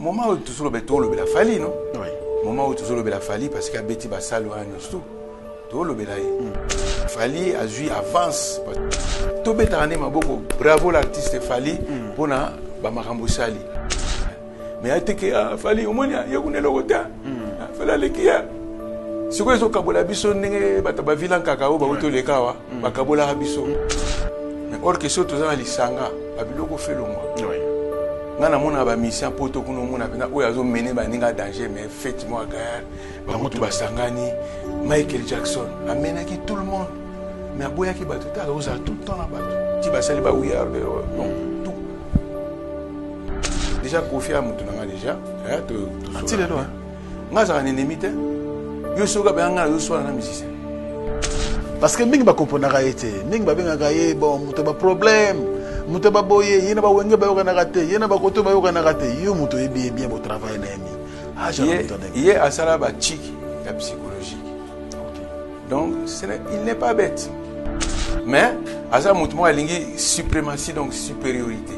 moment où toujours le la Fali, non? Oui. Moment où toujours le la Fali parce qu'il y a Betty Bassalo à Nostou. Tout le bélaï. Fali a joué avance. Tout le monde bravo l'artiste Fali pour na Bamarambo Sali. Mais il y a des gens qui Fali au moins il y a une logoté. Fala lekia. Si vous avez kabola biso nenge bataba vilan kakao ba uto lekawa ba kabola biso. Mais or que surtout dans lisanga babiloko fait le moi. Oui. Ngana mona ba mission poto kuno mona pena oyo azo mener ba ninga danger mais effectivement agaya ba mutu basangani Michael Jackson amenaki tout le monde mais aboyaki bato ta oza tout le temps na bato ti basali ba ouya non tout déjà Kofi a mutu nanga déjà to atile lo ngaza un ennemi te yo soka ba ngana yo so na musicien parce que mingi ba comprendre été mingi ba benga gaye bon mutu ba problème mutu ba boye yena ba wenge ba yoka na raté yena ba koto ba yoka na raté yo mutu e bien au travail na emi ah je m'entendais hier à sala ba chiki la psychologique. Donc il n'est pas bête. Mais à ça montre-moi la ligne suprématie donc supériorité.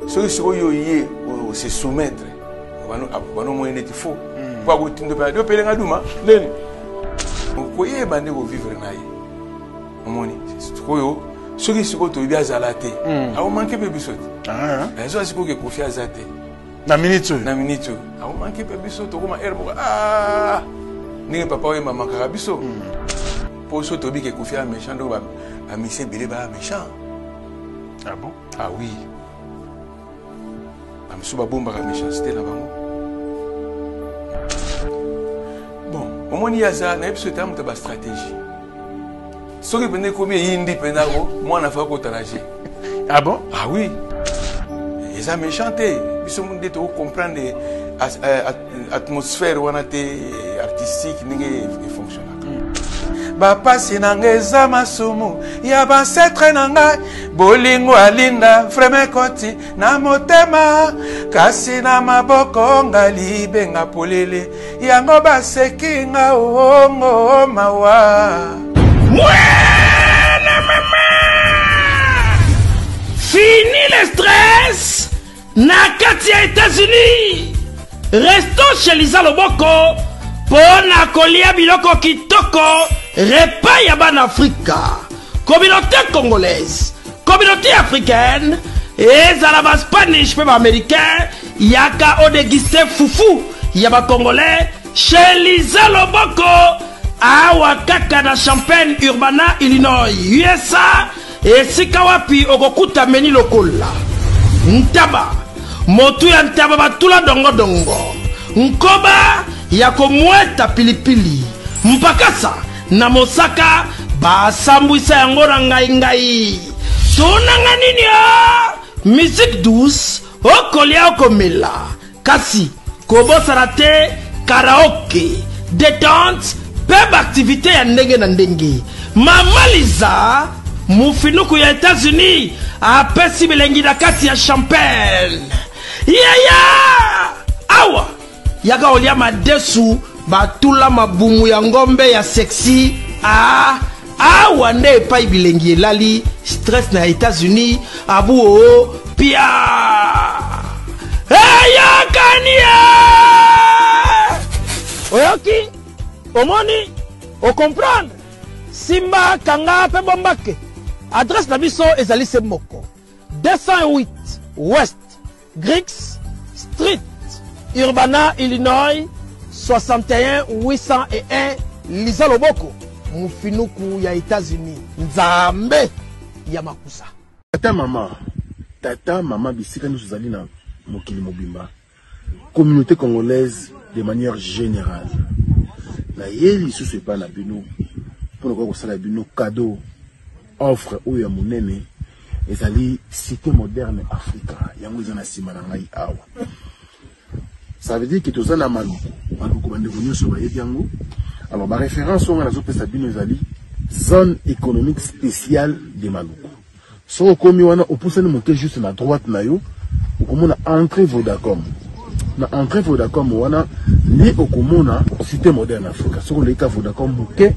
Ceux qui sont se soumettre bano mo ene tifo kwa gutindo pa do pelenga duma leni okoye bande ko vivre naye omoni koyo soki siko to bia zalate a manqué pe bisoti eso siko ke Kofi azate na minute a manqué pe bisoti ko ma herbo ni papa et maman karabiso pour ce tobi que Kofi a méchant donc a monsieur Bileba méchant. Ah bon? Ah oui. Am suba bomba ka méchanceté là bas. Bon, au moins il y a ça, na episode tam ta stratégie. Ce qui venait comme yindi penaro, moi na fa ko tanager. Ah bon? Ah oui. Et ça méchanté, biso monde to comprendre atmosphère wana te artistique ninge fonctionne. Ba pasi nangeza masumu ya ba setre nanga bolingo alinda freme koti na motema kasi na maboko ngali benga polele yango ba sekinga ongo mawa. Fini le stress na kati ya États-Unis. Restons chez Lisa Loboko pona kolia biloko kitoko repas ya ban Afrika. Communauté congolaise, communauté africaine, ezala ba Spanish pe ba américain, yaka odegiste fufu ya ba congolais chez Lisa Loboko awa kaka na Champaign Urbana Illinois USA esika wapi okokuta meni lokola ntaba motu ya ntaba batula dongo dongo nkoba ya komweta pilipili mpakasa na mosaka basambwisa yango na ngai tonanga nini ya musique douce okolia okomela kasi kobosana te karaoke détente pe activité ya ndenge na ndenge Mama Liza mufinuku ya États-Unis apesi bilengi na kati ya Champagne awa yaka olia madesu batula mabumu ya ngombe ya sexy awa nde epai bilengi elali stress na États-Unis abu pia yakania oyoki omoni o comprendre simba kanga pe bombake adresse na biso ezali se moko 208 West Griggs Street Urbana Illinois 61 801 Lisa Loboko mufinuku ya États-Unis nzambe ya makusa tata mama bisika nous zali na mokili mobimba communauté congolaise de manière générale na yeli sous pas na bino pour ko sala bino cadeau offre ou ya monene ezali cité moderne Africa yango zana sima na ngai awa. Ça veut dire que tous en a maluku bande venu sur ba yango. Alors ma référence on a zo pesa bino ezali zone économique spéciale de Maluku. So komi wana opousse ni monter juste na droite na yo okomona entrée Vodacom. Na entrée Vodacom wana ni okomona cité moderne Africa. So le ka Vodacom muke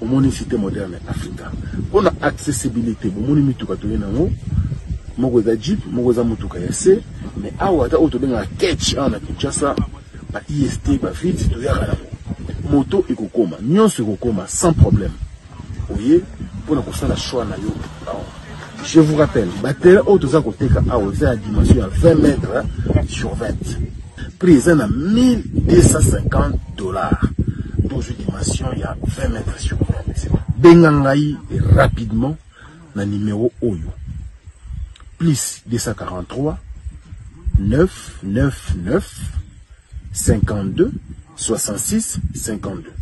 omoni cité moderne Africa. On a accessibilité, omoni mituka to yenango moko eza jeep moko eza motuka ya se mais awa ata oyo tobengaka ketch awa na Kinshasa ba IST ba vite toyaka nango moto ekokoma nyonso ekokoma sans problème oye mpona kosala choix na yo awa. Je vous rappelle batela oyo toza koteka awa eza ya dimension ya 20 mètres sur 20 prix eza na $1250 dans une dimension ya 20 mètres sur 20. Benga ngai rapidement na numéro oyo plus 243 999 52 66 52.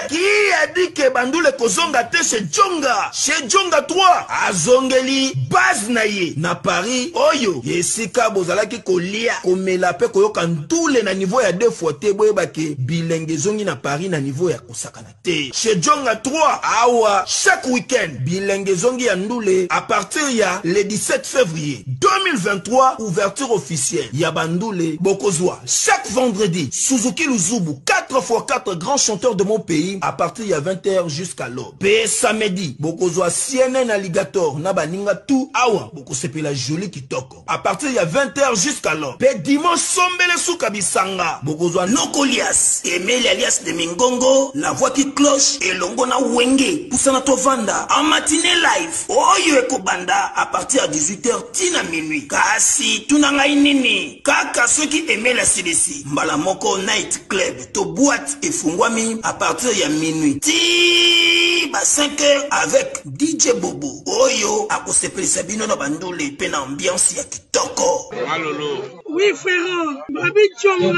Qui a dit que Bandoule Kozonga te chez Djonga? Chez Djonga 3, Azongeli, base naye, na Paris, Oyo, Yesika Bozalaki Kolia, Komelape Koyoka Ndoule na niveau ya 2 fois te, Boyebake, Bilenge Zongi na Paris na niveau ya Osaka na te. Chez Djonga 3, Awa, chaque week-end, Bilenge Zongi ya Ndoule, à partir ya le 17 février 2023, ouverture officielle, ya Bandoule, Bokozwa, chaque vendredi, Suzuki Luzubu, 4x4 grands chanteurs de mon pays, à partir de 20h jusqu'à l'aube. P samedi, Bokozwa CNN Alligator, Nabaninga tout, Awa, Bokosepe la jolie kitoko. À partir de 20h jusqu'à l'aube. P dimanche, Sombele Soukabisanga, Bokozwa Nokolias, Emile alias de Mingongo, la voix qui cloche, et Longona Wenge, Poussana Tovanda, en matinée live, Oyo Ekobanda, à partir de 18h, Tina minuit. Kasi, Tunanga Inini, Kaka ceux qui aimaient la CDC, Mbalamoko Night Club, to boîte et Fungwami, à partir de minuit. Ti, 5h avec DJ Bobo. Oyo, à cause de Sabino na Bandoule, pen ambiance ya kitoko. Malolo. Oui, frère, Babi Tchonga.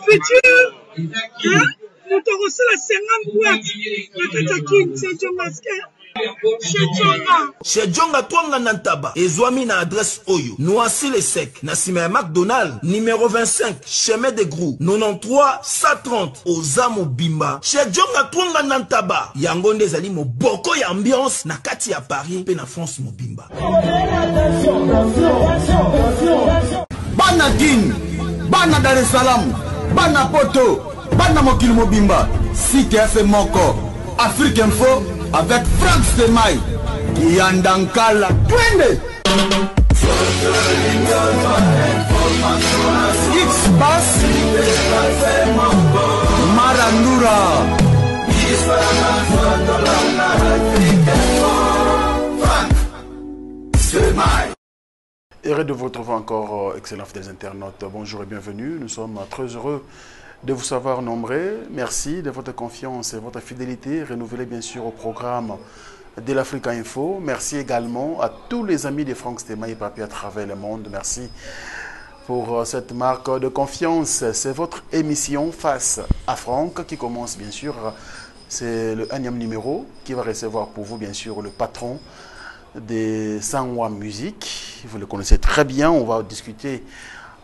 Futur. Hein? Nous t'avons reçu la 50 boîtes. La Katakin, c'est Tchonga. Chez Djonga Twanga Nantaba, Ezwami na adresse Oyo, Noisy le Sec, Nassime McDonald, numéro 25, chemin de Grou, 93 130, Ozamo Bimba. Chez Djonga Twanga Nantaba, Yangonde Zali mo boko ya ambiance, na kati ya Paris, pe na France mo Bimba. Bana Guine, Bana Dar es Salaam, Bana Poto, Bana Mokili Mobimba, Cité FM Moko, Afrique Info, avec Frank Stemai, Yandankala, Twende! X-Bass, Marandura, Frank Stemai. Heureux de vous retrouver encore, excellents des internautes. Bonjour et bienvenue. Nous sommes très heureux de vous savoir nombreux. Merci de votre confiance et votre fidélité renouvelée bien sûr au programme de l'Africa Info. Merci également à tous les amis de Frank Stemai et Papi à travers le monde. Merci pour cette marque de confiance. C'est votre émission Face à Franck qui commence bien sûr. C'est le 1e numéro qui va recevoir pour vous bien sûr le patron de Sangwa Musique. Vous le connaissez très bien, on va discuter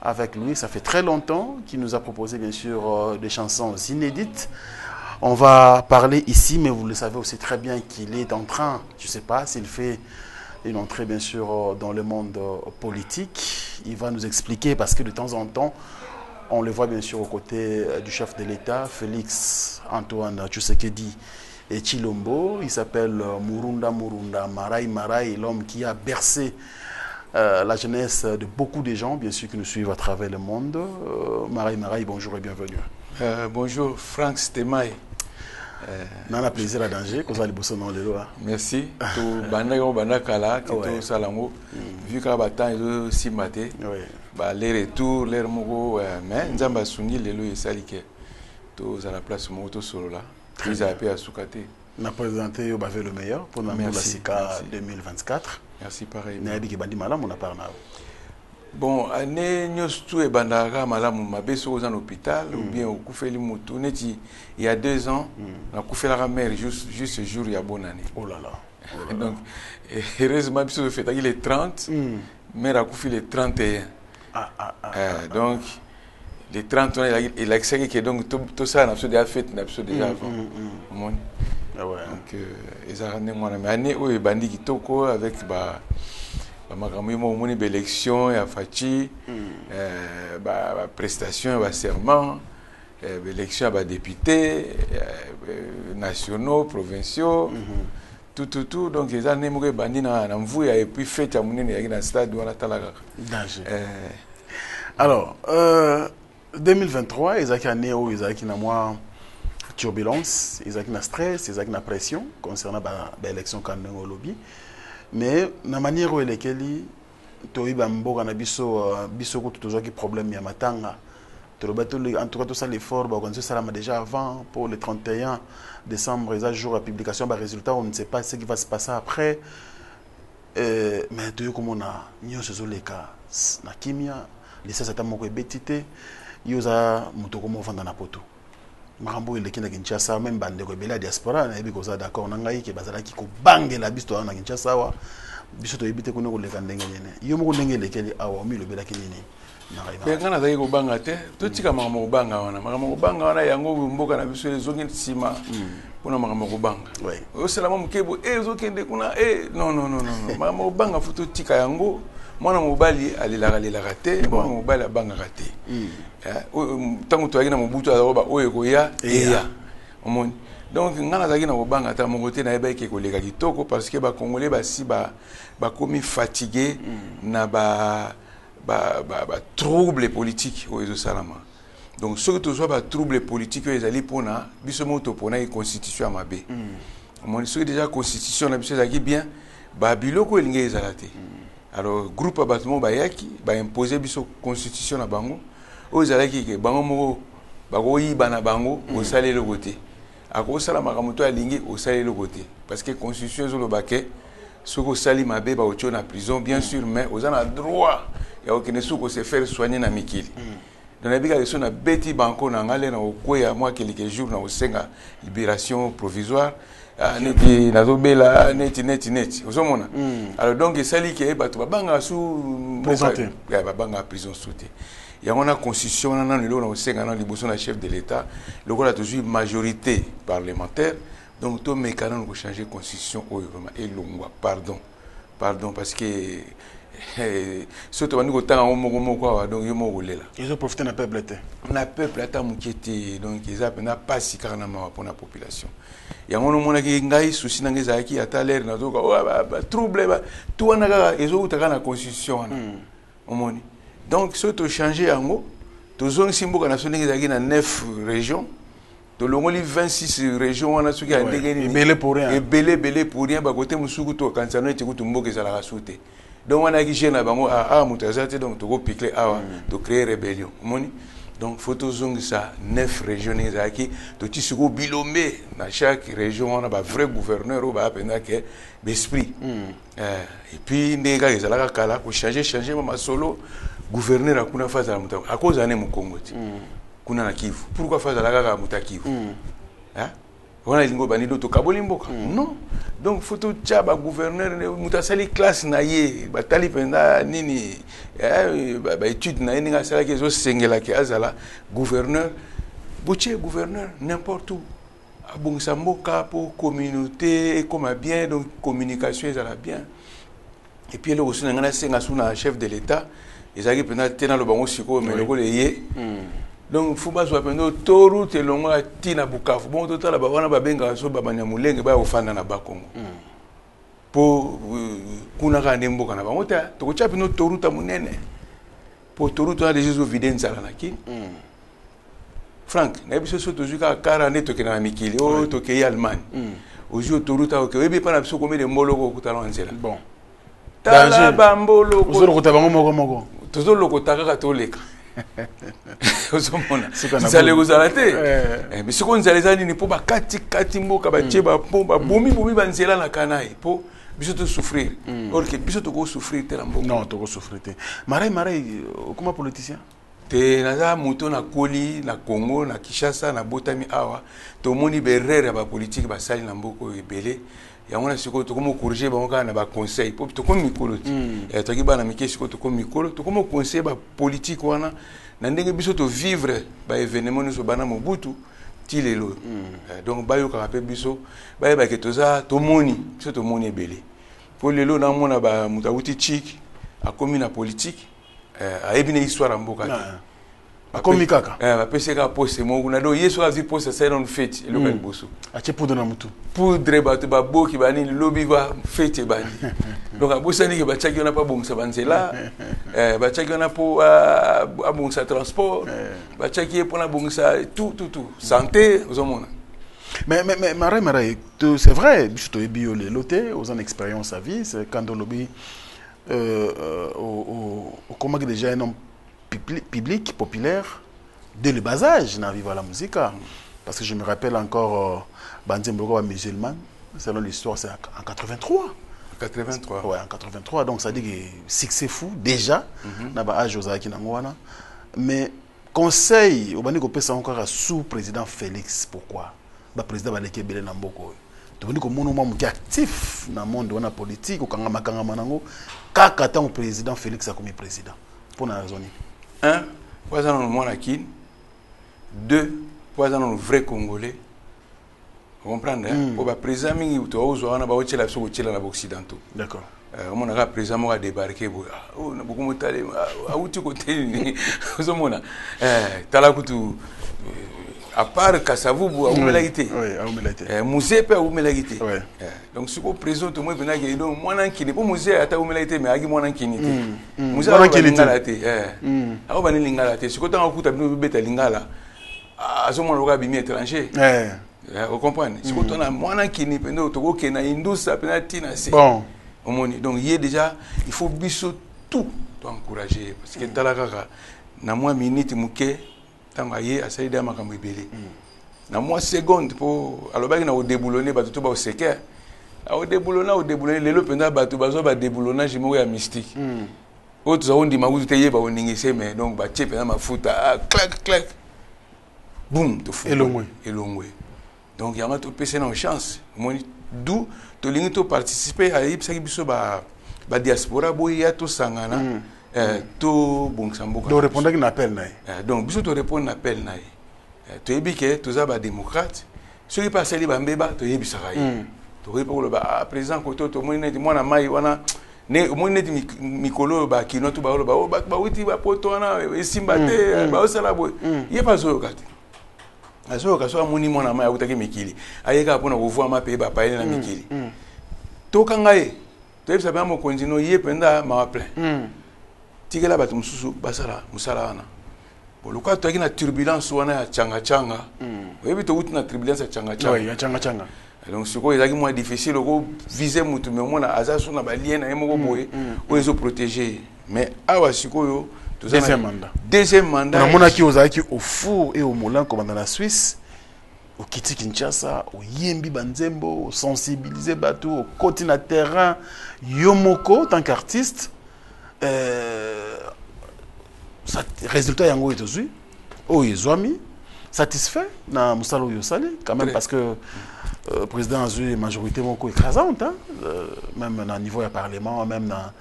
avec lui. Ça fait très longtemps qu'il nous a proposé bien sûr des chansons inédites. On va parler ici, mais vous le savez aussi très bien qu'il est en train, je ne sais pas s'il fait une entrée bien sûr dans le monde politique. Il va nous expliquer parce que de temps en temps, on le voit bien sûr aux côtés du chef de l'État, Félix Antoine Tshisekedi et Chilombo. Il s'appelle Murunda Marai, l'homme qui a bercé la jeunesse de beaucoup de gens, bien sûr, qui nous suivent à travers le monde. Marai, bonjour et bienvenue. Bonjour, Frank Stemai. Nana plaisir à danger, qu'on a les bossons dans les lois. Merci. Tout bandago bandakala, qui tout salango. Vu qu'à batan ils ont si maté. Les retours, les mogo, mais nzamba sungi les lois salike. Tout à la place moto solo là. Ils a appelé à Soukate. On a présenté au Bavé le meilleur pour la SICA 2024. Merci pareil. Bon, année nyostu e bandara malamu mabeso aux en hôpital ou bien au Koufeli Moutou. Il y a 2 ans, on a Koufeli la mère juste ce jour il y a bonne année. Oh là là. Donc, heureusement, il fait les 30, mais il a Koufeli les 31. Donc, les 30 ans, il a expliqué que donc tout ça, on a déjà fait, on a déjà avant. Donc, ils ont ramené mon année où il bandit qui toko avec ma élection, il a fait prestation, serment, élection à députés nationaux, provinciaux. tout donc les années moko bandi na mvuya et puis fête ya munene ya na stade wala talaka danger. Alors 2023 ezaki année où ezaki na moi turbulence, ezaki na stress, ezaki na pression concernant ba élection kandengo lobby, mais na manière où elekeli to iba mboka na biso biso ko tozaki problème ya matanga. En tout cas, tout ça, l'effort, ça l'a déjà avant, pour le 31 décembre, les jours de publication, résultat, on ne sait pas ce qui va se passer après. Mais tu sais comment on a, nous sommes les cas, na kimia, les sasata moko betité, yoza mutoko mo vanda na poto. Marambo il kina Kinshasa, même bande ko bela diaspora, na ebi ko za d'accord, na ngai ke bazala ki ko bange la bisto na Kinshasa wa, biso to ebite ko no ko leka ndenge nyene. Yo moko ndenge lekeli awa mi lo bela kinini. Ngana zaki kobanga te totika makambo kobanga wana makambo kobanga wana yango mboka na biso ezongi nsima mpona makambo kobanga osalama mokebo ezokende kuna non makambo kobanga fo totika yango mwana mobali alelaka te mwana mobali abangaka te ntango toyaki na mobutu azoba oyo ekoya eya omoni donc ngana nazalaki na kobanga ata moko te nayebaki ekoleka kitoko parce que bakongolais basi bakomi fatigué na trouble politique au Salama. Donc ce que tu sois trouble politique les alliés pona biso moto pona une constitution amabe. Mon ce que déjà constitution na biso zaki bien ba biloko elinge ezalate. Alors groupe abattement bayaki ba imposer biso constitution na bango o ezalaki ke bango moko ba ko yiba na bango au salé le côté. Ako sala makamoto alingi au salé le côté parce que constitution zo lo baké ce que sali mabe ba otio na prison bien sûr mais aux a droit il y a aucun souci se faire soigner na mikili. Dans les biga sont na beti banco na ngale na okoya moi quelques jours na osenga libération provisoire neti nazobela neti ozomona. Alors donc sali ke bato babanga sous présenté ya babanga prison souté. Il y a une constitution na lelo na osenga na liboso na chef de l'état le ko la toujours majorité parlementaire donc tout mécanisme pour changer constitution vraiment et longwa pardon parce que surtout quand on a un donc ils ont profité de la peuple. On a peuple donc ils ont pas si carrément pour la population. Il y a un moment qui ngai souci na ngezaki ata l'air na zo trouble tout on a ils ont la constitution omoni donc surtout changer yango to zone simboka na sonenge zaki na 9 régions to longoli 26 régions on a suki ndenge belé pour rien et belé pour rien ba côté musuku to kansano eti kutu mboka za la souté. Donc on a qui gêne bango mutasate donc to go piquer to créer rébellion moni donc photo zong ça 9 régions ezaki to tisuko bilomé dans chaque région on a ba vrai gouverneur ou ba pena que l'esprit et puis ndega ezalaka kala ko changer mama solo gouverneur akuna phase la muta à cause ané mu Congo ti kuna na Kivu pourquoi phase la kaka muta Kivu on a lingo banido to kaboli mboka non donc photo tchaba gouverneur mutasali classe na ye batali penda nini ba étude na ninga sala ke zo sengela ke azala gouverneur boutier gouverneur n'importe où abongisa mboka pour communauté comme bien donc communication ezala bien et puis le aussi ngana senga suna chef de l'état ezaki penda tena lo bango siko mais le ko le ye donc faut pas soit pendo toru te longo tina Bukavu bon total ba wana ba benga so ba banyamulenge ba ofanda na Bakongo po kuna ka ndemboka na bango ta to kocha pendo toru ta munene po toru to déjà zo videnza la ki Frank na biso so tozuka 40 to kena mikili o to ke Allemagne ojo toru ta ke webi pa na biso komé de moloko kutalo nzela bon tala bambolo ko zo ko bango moko tozo loko taka to leka ozomona zale kozala te mais siko nzala ezali nini mpo bakati mboka batie bapomba bomi banzela na kanai mpo biso tosouffrir or ke biso tokosouffrir te na mboka non tokosouffrir te marai okoma politicien te naza moto na koli na Congo na Kinshasa na botami awa tomoni berere ya bapolitike basali na mboka oyo ebele yango na sikoyo tokomi corriger bango kaka na baconseil mpo tokomi mikolo te toki bana mike sikoyo tokomi mikolo tokomi conseil bapolitike wana na ndenge biso tovivre baévénement nyonso bana mobutu ti lelo donc bayokaka mpe biso bayebake toza tomoni biso tomoni ebele mpo lelo namona moto awuti chik akomi na politique ayebi na histoire ya mboka te Comme kaka. Bapesi ka poste moko na do yeso a vu poste ça dans fête et local bosso. A che poudre na mutu. Poudre bato ba boki bani lobby va fête bani. Donc a bosani ke ba tchaki on a pas bon ça banzela. Ba tchaki on a pour a bon ça transport. Ba tchaki pour na bon ça tout santé aux hommes. Mais Marais, c'est vrai, biso e bio le loté aux en expérience à vie, c'est quand on lobby comment déjà un homme public, populaire, dès le bas âge, dans vivre la musique. Parce que je me rappelle encore, Banzembogo musulman, selon l'histoire, c'est en 83. 83. Ouais, en 83. Donc ça dit que c'est fou, déjà, dans le âge Ozaki Nangwana. Mais conseil, au Bani Kopé, c'est encore sous-président Félix. Pourquoi? Le président Baleke Bele Namboko. Tu veux dire que mon homme est actif dans le monde de la politique, au Kangama Kangamanango, quand le président Félix a commis président. Pour la raison. 1, pour ça, nous sommes qui. 2, pour ça, nous sommes vrais Congolais. Vous comprenez? Pour le président, nous sommes occidentaux. D'accord. On a président qui a débarqué. On a beaucoup de temps. À part Kassavubu, à Oumelagité. Oui, à Oumelagité. Musée peut à Oumelagité. Donc, si vous présentez, tout le monde peut dire, moi, je ne pas musée à Oumelagité, mais je suis un musée à Oumelagité. À Oumelagité. Si vous avez un coup de lingala, à ce moment-là, vous avez étranger. Vous comprenez? Si vous avez un moyen qui n'est pas un indus, bon. Donc, il faut tout encourager. Parce que dans la minute, tanga ye asali da makambo ebele na moi seconde pour alobaki na odeboulonner bato ba oseke a odeboulonner lelo penda bato bazo ba déboulonnage moko ya mystique autres on dit makutu te yeba oningise mais donc ba tie penda mafuta clac boum to fou elongwe donc yanga to pese na chance moni d'où to lingi to participer à yipsaki biso ba diaspora boya to sangana tout bon samboka donc répondre à appel naï donc biso to répondre à appel naï to yebike to za ba démocrate ceux qui passent li bambeba to yebisaka yi to repo ba président koto to moni neti mwana mai wana ne moni neti mikolo ba kino to ba lo ba witi ba poto wana esimba te ba osala boy ye pas zo kati azo ka so moni mwana mai akutaki mikili ayeka pona ko voir ma pe ba paele na mikili to kangaye to yebisa ba mo konjino ye penda ma plein tigela bato mususu basala musala wana boluka to akina turbulence wana ya changa oyebi to uti na turbulence ya changa oui ya changa donc siko ezaki moins difficile ko viser mutu mais mona azaso na balien na yemoko boye o ezo protéger mais awa sikoyo to deuxième mandat na mona ki ozaki au four et au moulin comme dans la Suisse au Kiti Kinshasa au Yembi Banzembo sensibiliser bato au côté na terrain yomoko tant qu'artiste résultat yango etozui oyo ezwami satisfait na musala oyo sali quand même parce que président a eu majorité moko écrasante même na niveau ya parlement même na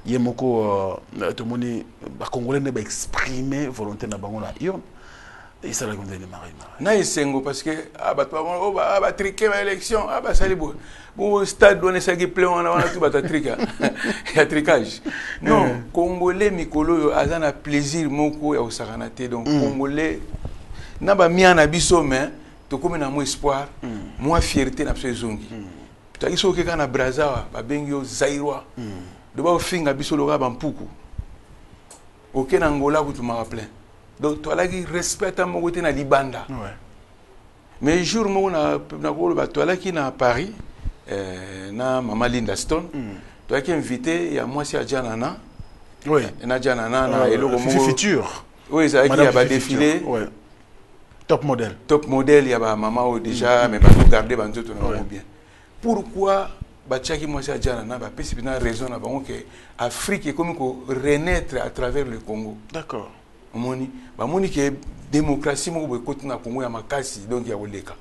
ye moko tomoni ba congolais ne ba exprimer volonté na bango na urne et ça la gonde de Marais na esengo parce que ba triquer ma élection ba sali bo stade donné ça qui plein on a tout ba trika ya tricage non congolais mikolo azana plaisir moko ya osakanate donc congolais na ba miana biso mais to comme na mo espoir moi fierté na biso zongi to akiso ke kana brazawa ba bengio zairwa do ba finga biso loka ba mpuku oke na ngola kutuma plein donc to alaki respect à mon na libanda mais jour mo na ko ba to alaki na Paris na Mama Linda Stone tu as invité il y a moi si Adjanana oui na Adjanana na eloko mo futur oui ça qui a ba défilé top modèle il y a ba maman déjà mais pas regarder banzo to na bien pourquoi ba tchaki moi si Adjanana ba pesi na raison na bango que Afrique est comme ko renaître à travers le Congo d'accord moni ba moni que démocratie mo ko côté na Congo ya makasi donc ya oleka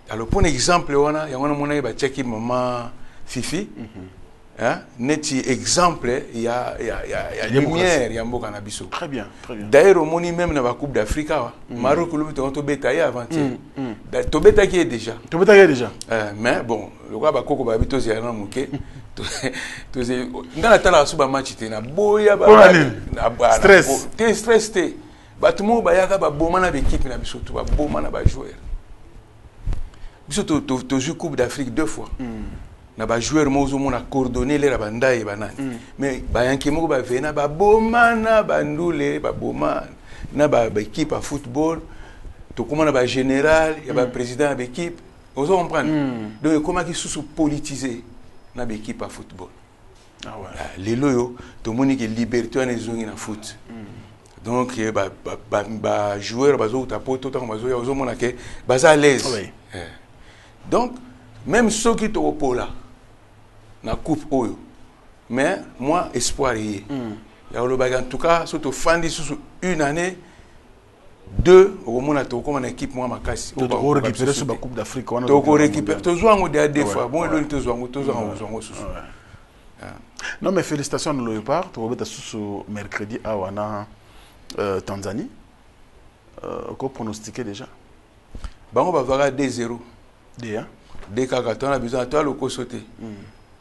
alors pour exemple wana ya wana mona ba tcheki maman Fifi neti exemple il y a lumière ya mboka na biso très bien d'ailleurs moni même na ba coupe d'Afrique Maroc lo to beta ya avant-hier to beta qui est déjà mais bon le quoi ba koko ba bito ya na muke to ndana tala suba match te na boya ba stress te Batumo bayaka ba bomana l'équipe na biso to ba bomana ba joueur. Biso to joué Coupe d'Afrique 2 fois. Na ba joueur mozo mona coordonner les banda et banani. Mais bayanki moko ba vena ba bomana ba ndule ba bomana na ba équipe à football. To comment ba général, il y a ba président de l'équipe. Vous comprenez? Donc comment qui sous politisé na ba équipe à football. Ah ouais. Les loyo to moni que liberté en ezongi na foot. Donc ba joueur bazo tapoto tant bazo ya ozo mona que baza à l'aise. Donc même ceux qui to pola na coupe oyo. Mais moi espoir y. Ya lo baga en tout cas surtout fandi sous une année 2 au monde to comme une équipe moi makasi. To récupérer sur la Coupe d'Afrique on a to récupérer to jouer en des fois bon le to jouer sous. Non mais félicitations de Léopard, tu vas sous mercredi à Wana Tanzanie. Qu'on pronostiquait déjà? Bah on va voir 2-0. Dès qu'on a besoin de toi le sauter.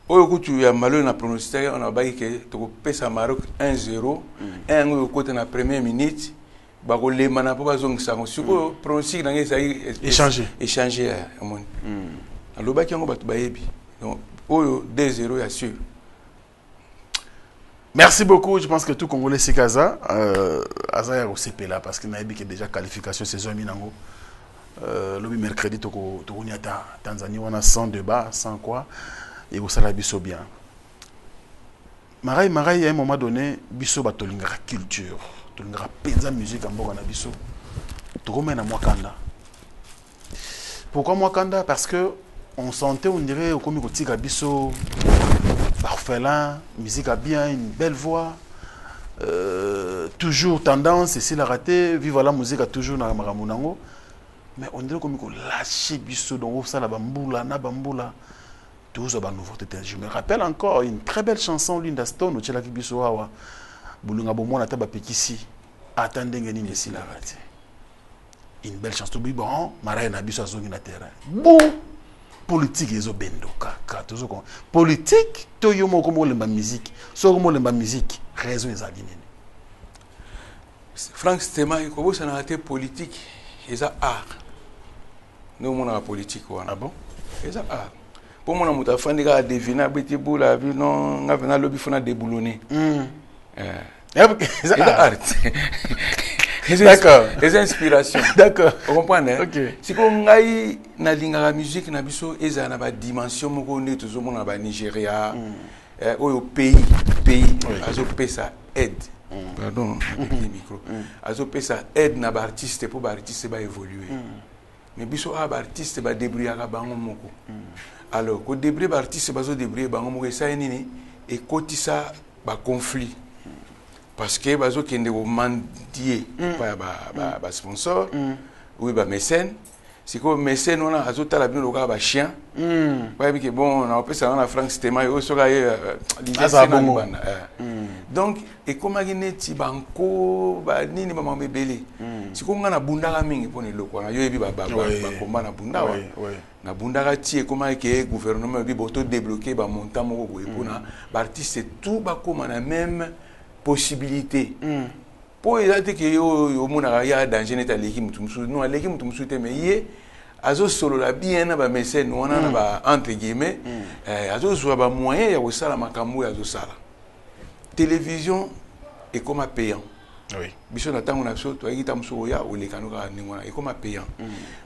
Au coup tu as malheur na pronostiqué on a baillé que tu peux ça Maroc 1-0. Un au côté na première minute. Bah on les mana pas besoin de ça. Si on pronostique dans ça échanger au monde. Alors bah qui on va te bailler bi. Donc au 2-0 il assure. Merci beaucoup. Je pense que tout Congolais c'est Kaza. Aza ya CP là parce qu'il n'a pas déjà qualification saison minango. Le mercredi tokoni ata Tanzanie on a sans débat, sans quoi et vous ça la biso bien. Marai à un moment donné biso ba tolinga culture, tolinga penza musique en boka na biso. Tokome na Mwakanda. Pourquoi Mwakanda? Parce que on sentait on dirait comme kotika biso orphelin, musique a bien, une belle voix, toujours tendance, et s'il a raté, vive la musique a toujours dans Maramunango. Mais on dirait comme qu'on lâche biso dans ça la bamboula, na bamboula. Tout ça va nouveauté. Je me rappelle encore une très belle chanson Linda Stone au Tchelaki biso awa. Bulunga bomona taba pekisi. Attendez ngeni messi la raté. Une belle chanson bon, Marais na biso azongi na terrain. Bon. Politique ezo bendo kaka toujours politique to yo moko mo lemba musique so mo lemba musique raison ezali nini Frank Stema ko bo sana te politique eza art no mona la politique wana bon eza art pour mona muta fandi ka deviner beti bula vi non nga vena lobi fona déboulonner eza art. D'accord. Les inspirations. D'accord. Vous comprenez? Ok. Si on a na linga musique na biso eza na ba dimension moko ne toujours mon na Nigeria au pays azo pesa aide. Pardon, le micro. Azo pesa aide na ba artiste pour ba artiste ba évoluer. Mais biso ba artiste ba débrouiller ka bango moko. Alors, ko débrouiller ba artiste ba zo débrouiller bango moko ça nini et kotisa ba conflit. Parce que bazo kende au mendier ba sponsor oui ba mécène c'est comme mécène on a azota la bien le chien pas que bon on a appelé ça on a Frank Stema au soga donc et comme gineti banko ba nini ba mambebele c'est comme na bundaka mingi pone loko na yo ebi ba komba na bunda na bundaka ti comme que gouvernement bi boto débloquer ba montant moko pour na ba artiste tout ba comme na même possibilité pour aider que yo mona ya danger neta leki mutumsu no leki mutumsu te mais yé azo solo la bien na ba mécène wana na ba entre guillemets azo zo ba moyen ya osala makambo ya zo sala télévision est comme payant oui biso na tango na so to yita muso ya o lekano ka ningona est comme payant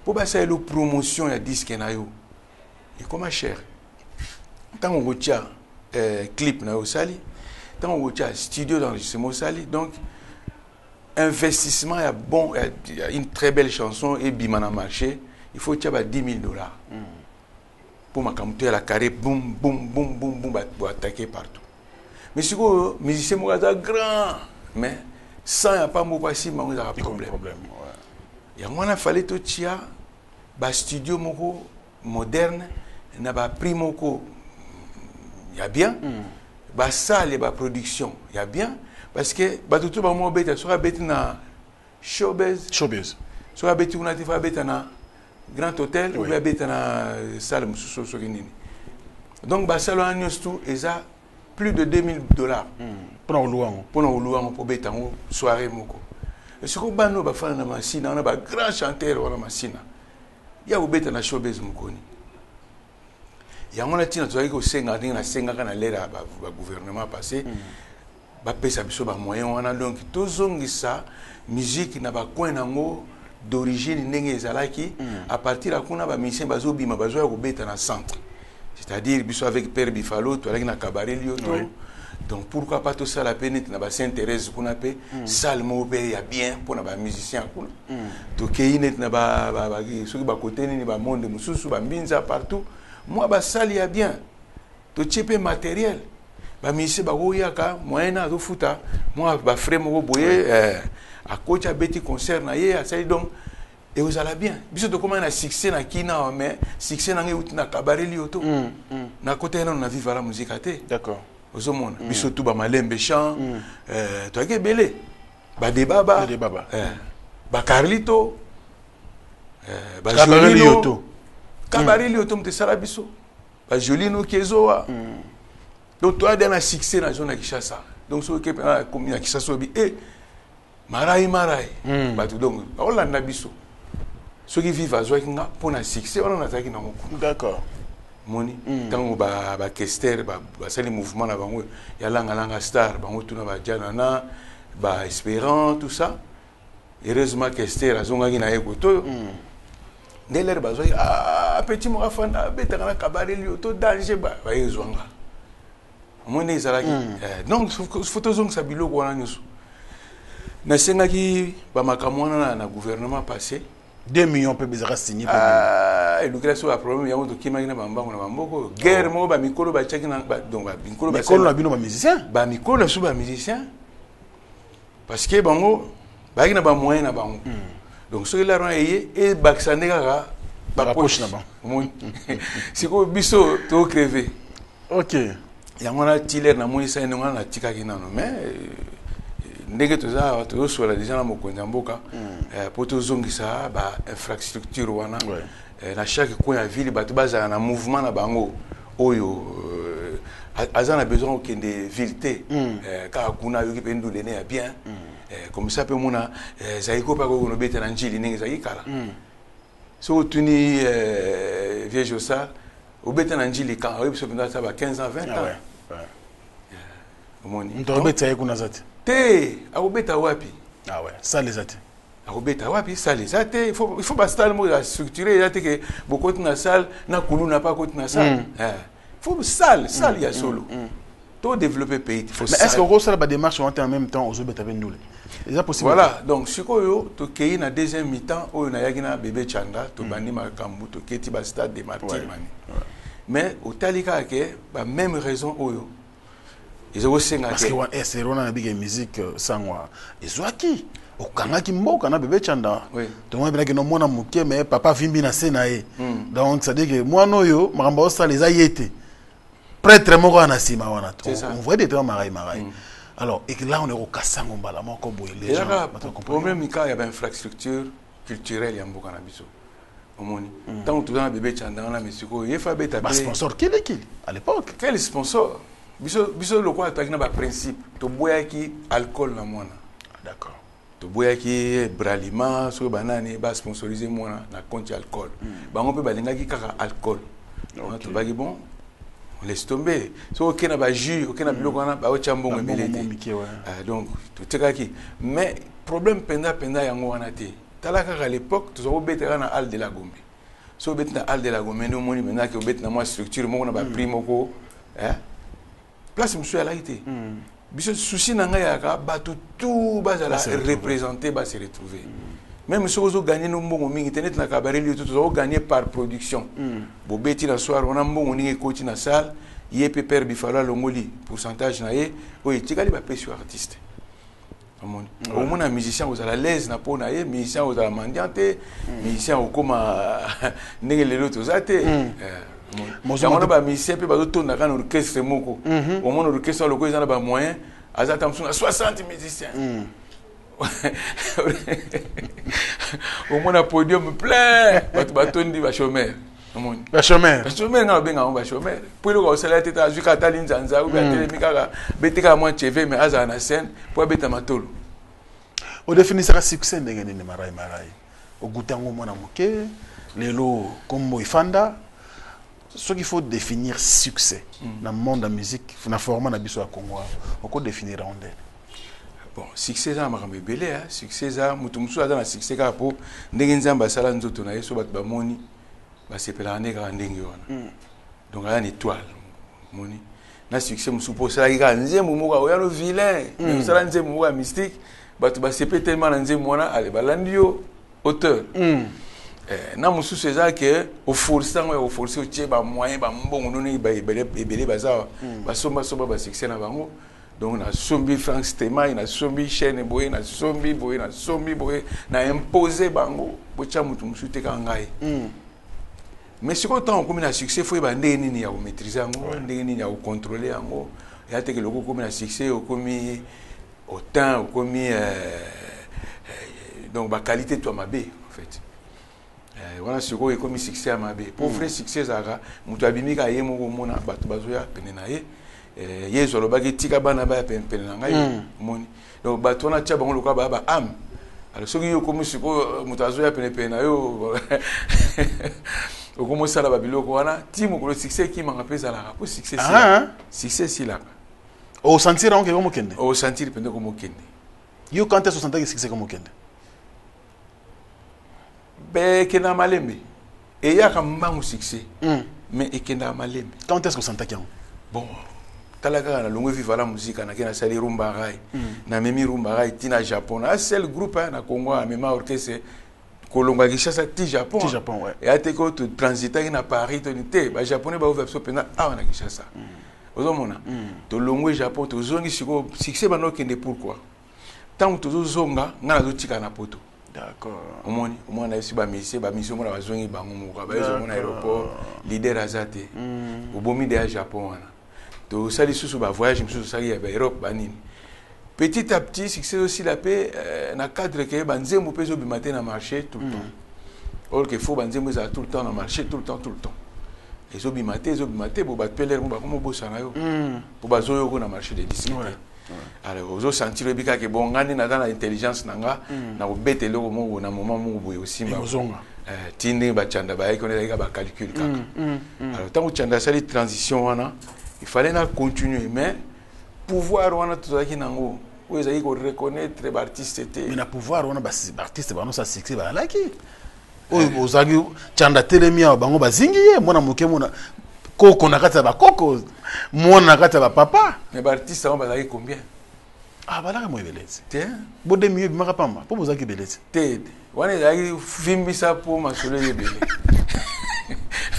pour ba ça le promotion ya disque na yo est comme cher tango go tia clip na yo sali dans un studio d'enregistrement sali donc investissement est bon, il y a une très belle chanson et bimana marché il faut qu'il y ait $10,000 pour ma caméra la carré boum boum boum boum boum pour attaquer partout mais si vous musicien moi grand mais sans y a pas moi si mais on a un problème il y a moi il fallait tout tia ba studio moko moderne n'a pas prix moko il y a bien ba salle ba production il y a bien parce que ba tout ba mo beta so beta na showbiz so beta una ti fa beta na grand hôtel ou beta na salle mususu so nini donc ba salle en news tout eza plus de $2,000 pour louango pour beta soirée moko ce que bano ba fana na masina on a ba grand chanteur wala masina ya ubeta na showbiz mukoni ya ngona tina tozaki ko senga ndinga na senga kana lera ba gouvernement passé ba pesa biso ba moyen wana donc tozongisa musique na ba coin nango d'origine ndenge ezalaki à partir de kuna ba musicien bazobima bazoya ko beta na centre, c'est-à-dire biso avec Père Bifalo to alaki na cabaret lioto. Donc pourquoi pas tout ça la peine na ba Sainte-Thérèse kuna pe salle mo pe ya bien pour na ba musicien kuna to keine na ba soki ba côté ni ba monde mususu ba mbinza partout moi ba salle ya bien to chepe matériel ba musicien ba oyaka moyena to futa moi ba frère mo boye à coach a beti concert na ye a ça donc et vous allez bien biso to comment na succès na kina mais succès na ngi na cabaret lioto na côté na vivre la musique até d'accord. Aux hommes, biso tout ba malembe chant, toi qui belé, ba debaba, ba Carlito, ba Jolino, Cabaret Lioto mte sala biso, ba Jolino Kezoa. Donc toi dans la succès na zone Kinshasa. Donc so ke na commune Kinshasa bi marai ba tout donc on l'a na biso. Ceux qui vivent à Zoakinga pour na succès on a taki na moko. D'accord. Moni tango ba Kester ba sali mouvement na bango ya langa star bango tuna ba Janana ba Espérant tout ça heureusement Kester azonga ki na ekoto ndeler ba zo petit mo afanda beta kana cabaret lioto danger ba ezwanga moni ezalaki donc photo zong sa biloko wana nyusu na senga ki ba makamwana na gouvernement passé 2 millions peut bezara signer et donc là sur le problème il y a autre qui m'a dit na bamboko guerre mo ba mikolo ba chaki na donc ba mikolo ba mikolo na bino ba musicien ba mikolo sur ba musicien parce que bango ba na ba moyen na bango donc ceux là ron et baksande kaka ba poche na bango c'est ko biso to crever OK ya ngona tiler na moisa ene ngona na tikaki nano mais ndenge toza tozosola déjà na mokonzi ya mboka po tozongisa ba infrastructure wana na chaque coin ya ville bato bazala na mouvement na bango oyo aza na besoin okende ville te kaka kuna yoki mpe ndulene ya bien comme ça mpe mona ezali kopa kokono bete na njili ndenge ezalaki kala so otuni vieux Jossard obete na njili kan oyebi so mpenza ba 15 ans 20 ans omoni ntobeta ye kuna zate te akobeta wapi ça les a te akobeta wapi ça les a te il faut ba salle mo structuré ya te que beaucoup na salle na kulu na pas côté na salle faut salle ya solo to développer pays faut mais est-ce que ça ba démarche en même temps aux obeta ben nul est possible voilà donc sikoyo to kei na deuxième mi-temps oyo na yakina bébé Chanda to bandi makambu to keti ba stade de Martyrs mani mais au talika ke ba même raison oyo parce que c'est Rona Nabiga musique sangwa ezwaki okangaki mboka na bébé Chanda to moi bien que no mona muke mais papa vimbi na sena e donc ça dit que moi noyo maramba osa les ayete prêtre moko na sima wana on voit des temps marai alors et que là on est au kasango mbala moko boye les gens problème il y a infrastructure culturelle ya mboka na biso omoni tant tout dans bébé Chanda na misiko yefa beta sponsor quel à l'époque quel sponsor biso le quoi tu as principe to boyaki alcool na mwana d'accord to boyaki bralima so banane ba sponsoriser mwana na compte alcool bango pe balingaki kaka alcool to bagi bon on laisse tomber so okena ba jus okena biloko wana ba ochambongo mbelete donc to tekaki mais problème penda yango wana te talaka à l'époque to zo betera na Al de la Gombe so betna Al de la Gombe no moni maintenant que betna moi structure moko na ba primo ko place monsieur a été biso souci na nga yaka bato tout bazala représenter ba se retrouver même si vous gagnez no mbongo mingi tenet na cabaret li tout vous gagner par production bo beti na soir on a mbongo ningi coach na salle yep Père Bifalo longoli pourcentage na ye oyi tikali ba pesi artiste amoni au moins musicien vous à l'aise na pona ye musicien vous à mendiante musicien au koma ndenge lelo to zate on a mis un peu de temps dans l'orchestre moko au moins l'orchestre le ils en a pas moyen à 60 musiciens au moins un podium plein baton dit va chômeur ba chômeur na benga ba chômeur pour le salaire tete azu katali nzanza ou bien télémika betika moi cheve mais aza na scène pour beta matolo Au définissera succès ndenge nini marai. Au goûtango mona moke, lelo comme moifanda. Ce qu'il faut définir succès dans le monde de la musique, dans le format de la Congo, on peut définir en deux. Bon, succès ça m'a belé, succès ça, mutumsu a dans le succès car pour n'engenza mbasala nzoto na yeso bat ba moni, ba sepela nega ndenge wana. Donc il y a une étoile, moni. Na succès musu pour ça il y a nzembo moka oya no vilain, mais ça nzembo moka mystique, bat ba sepela tellement nzembo wana ale balandio auteur. Na musu c'est que au forcer au tie ba moyen ba mbongo noni ba ebele baza ba somba ba succès na bango. Donc na sombi Frank Stemai na sombi chaîne boye na sombi boye na imposer bango bocha mutu musu te kangai. Mais si quand on comme na succès faut ba ndeni ni ya maîtriser ngo ndeni ni ya contrôler ngo ya te que le comme na succès au comme autant au comme donc ba qualité toi mabe en fait. Voilà ce qu'on est comme succès à ma bé. Pour vrai succès zara, mutu abimika ye moko mona batu bazoya penena ye. Ye zo lobaki tika bana ba penena ngai moni. Donc batu na tia bango loka ba am. Alors soki yo comme siko mutu azoya penena yo. Okomo sala ba biloko wana ti moko le succès qui m'a pesa la pour succès si. Succès si là. Au sentir on que comme kende. Au sentir pende comme kende. Yo quand est-ce que succès comme kende? Ben kena malembe et ya kambangu succès mais ekenda malembe quand est-ce que santa kiango bon talaka na longo viva la musique na kena sali rumba rai na memi rumba rai tina Japon na seul groupe na Congo a même orchestre kolonga Kinshasa ti Japon ouais et ate ko to transiter na Paris to nité ba japonais ba ouvert so pena a na Kinshasa ozomona to longo Japon to zongi siko succès bano kende pourquoi tant to zonga ngana zo tika na poto. D'accord. Au moins on a aussi ba mission on a besoin bango moka ba zo mon aéroport leader azate au bomi de Japon wana to sali susu ba voyage musu sali ya Europe banini petit à petit succès aussi la paix na cadre que banzembo peso bi matin na marché tout le temps or que faut banzembo za tout le temps na marché tout le temps et zo bi matin bo ba peler mo ba comme bossa na yo pour ba zo yo na marché de discipline. Alors aux autres sentir le bika que bon ngani na dans l'intelligence nanga na obete loko mo na moment mo boye aussi ba tindi ba chanda ba ko na ba calcul kaka alors tant que chanda sali transition wana il fallait na continuer mais pouvoir wana tout ça qui nango où ils ko reconnaître les artistes était mais na pouvoir wana ba artiste ba no sa succès ba laki ozagi chanda telemia bango bazingiye mona moke mona koko na kata ba koko mona na kata ba papa mais ba artiste on ba combien ah balaka mo ebeletse te bo de mieux bimaka pamba po bozaki beletse te wana ezaki fimbisa po masolo ebele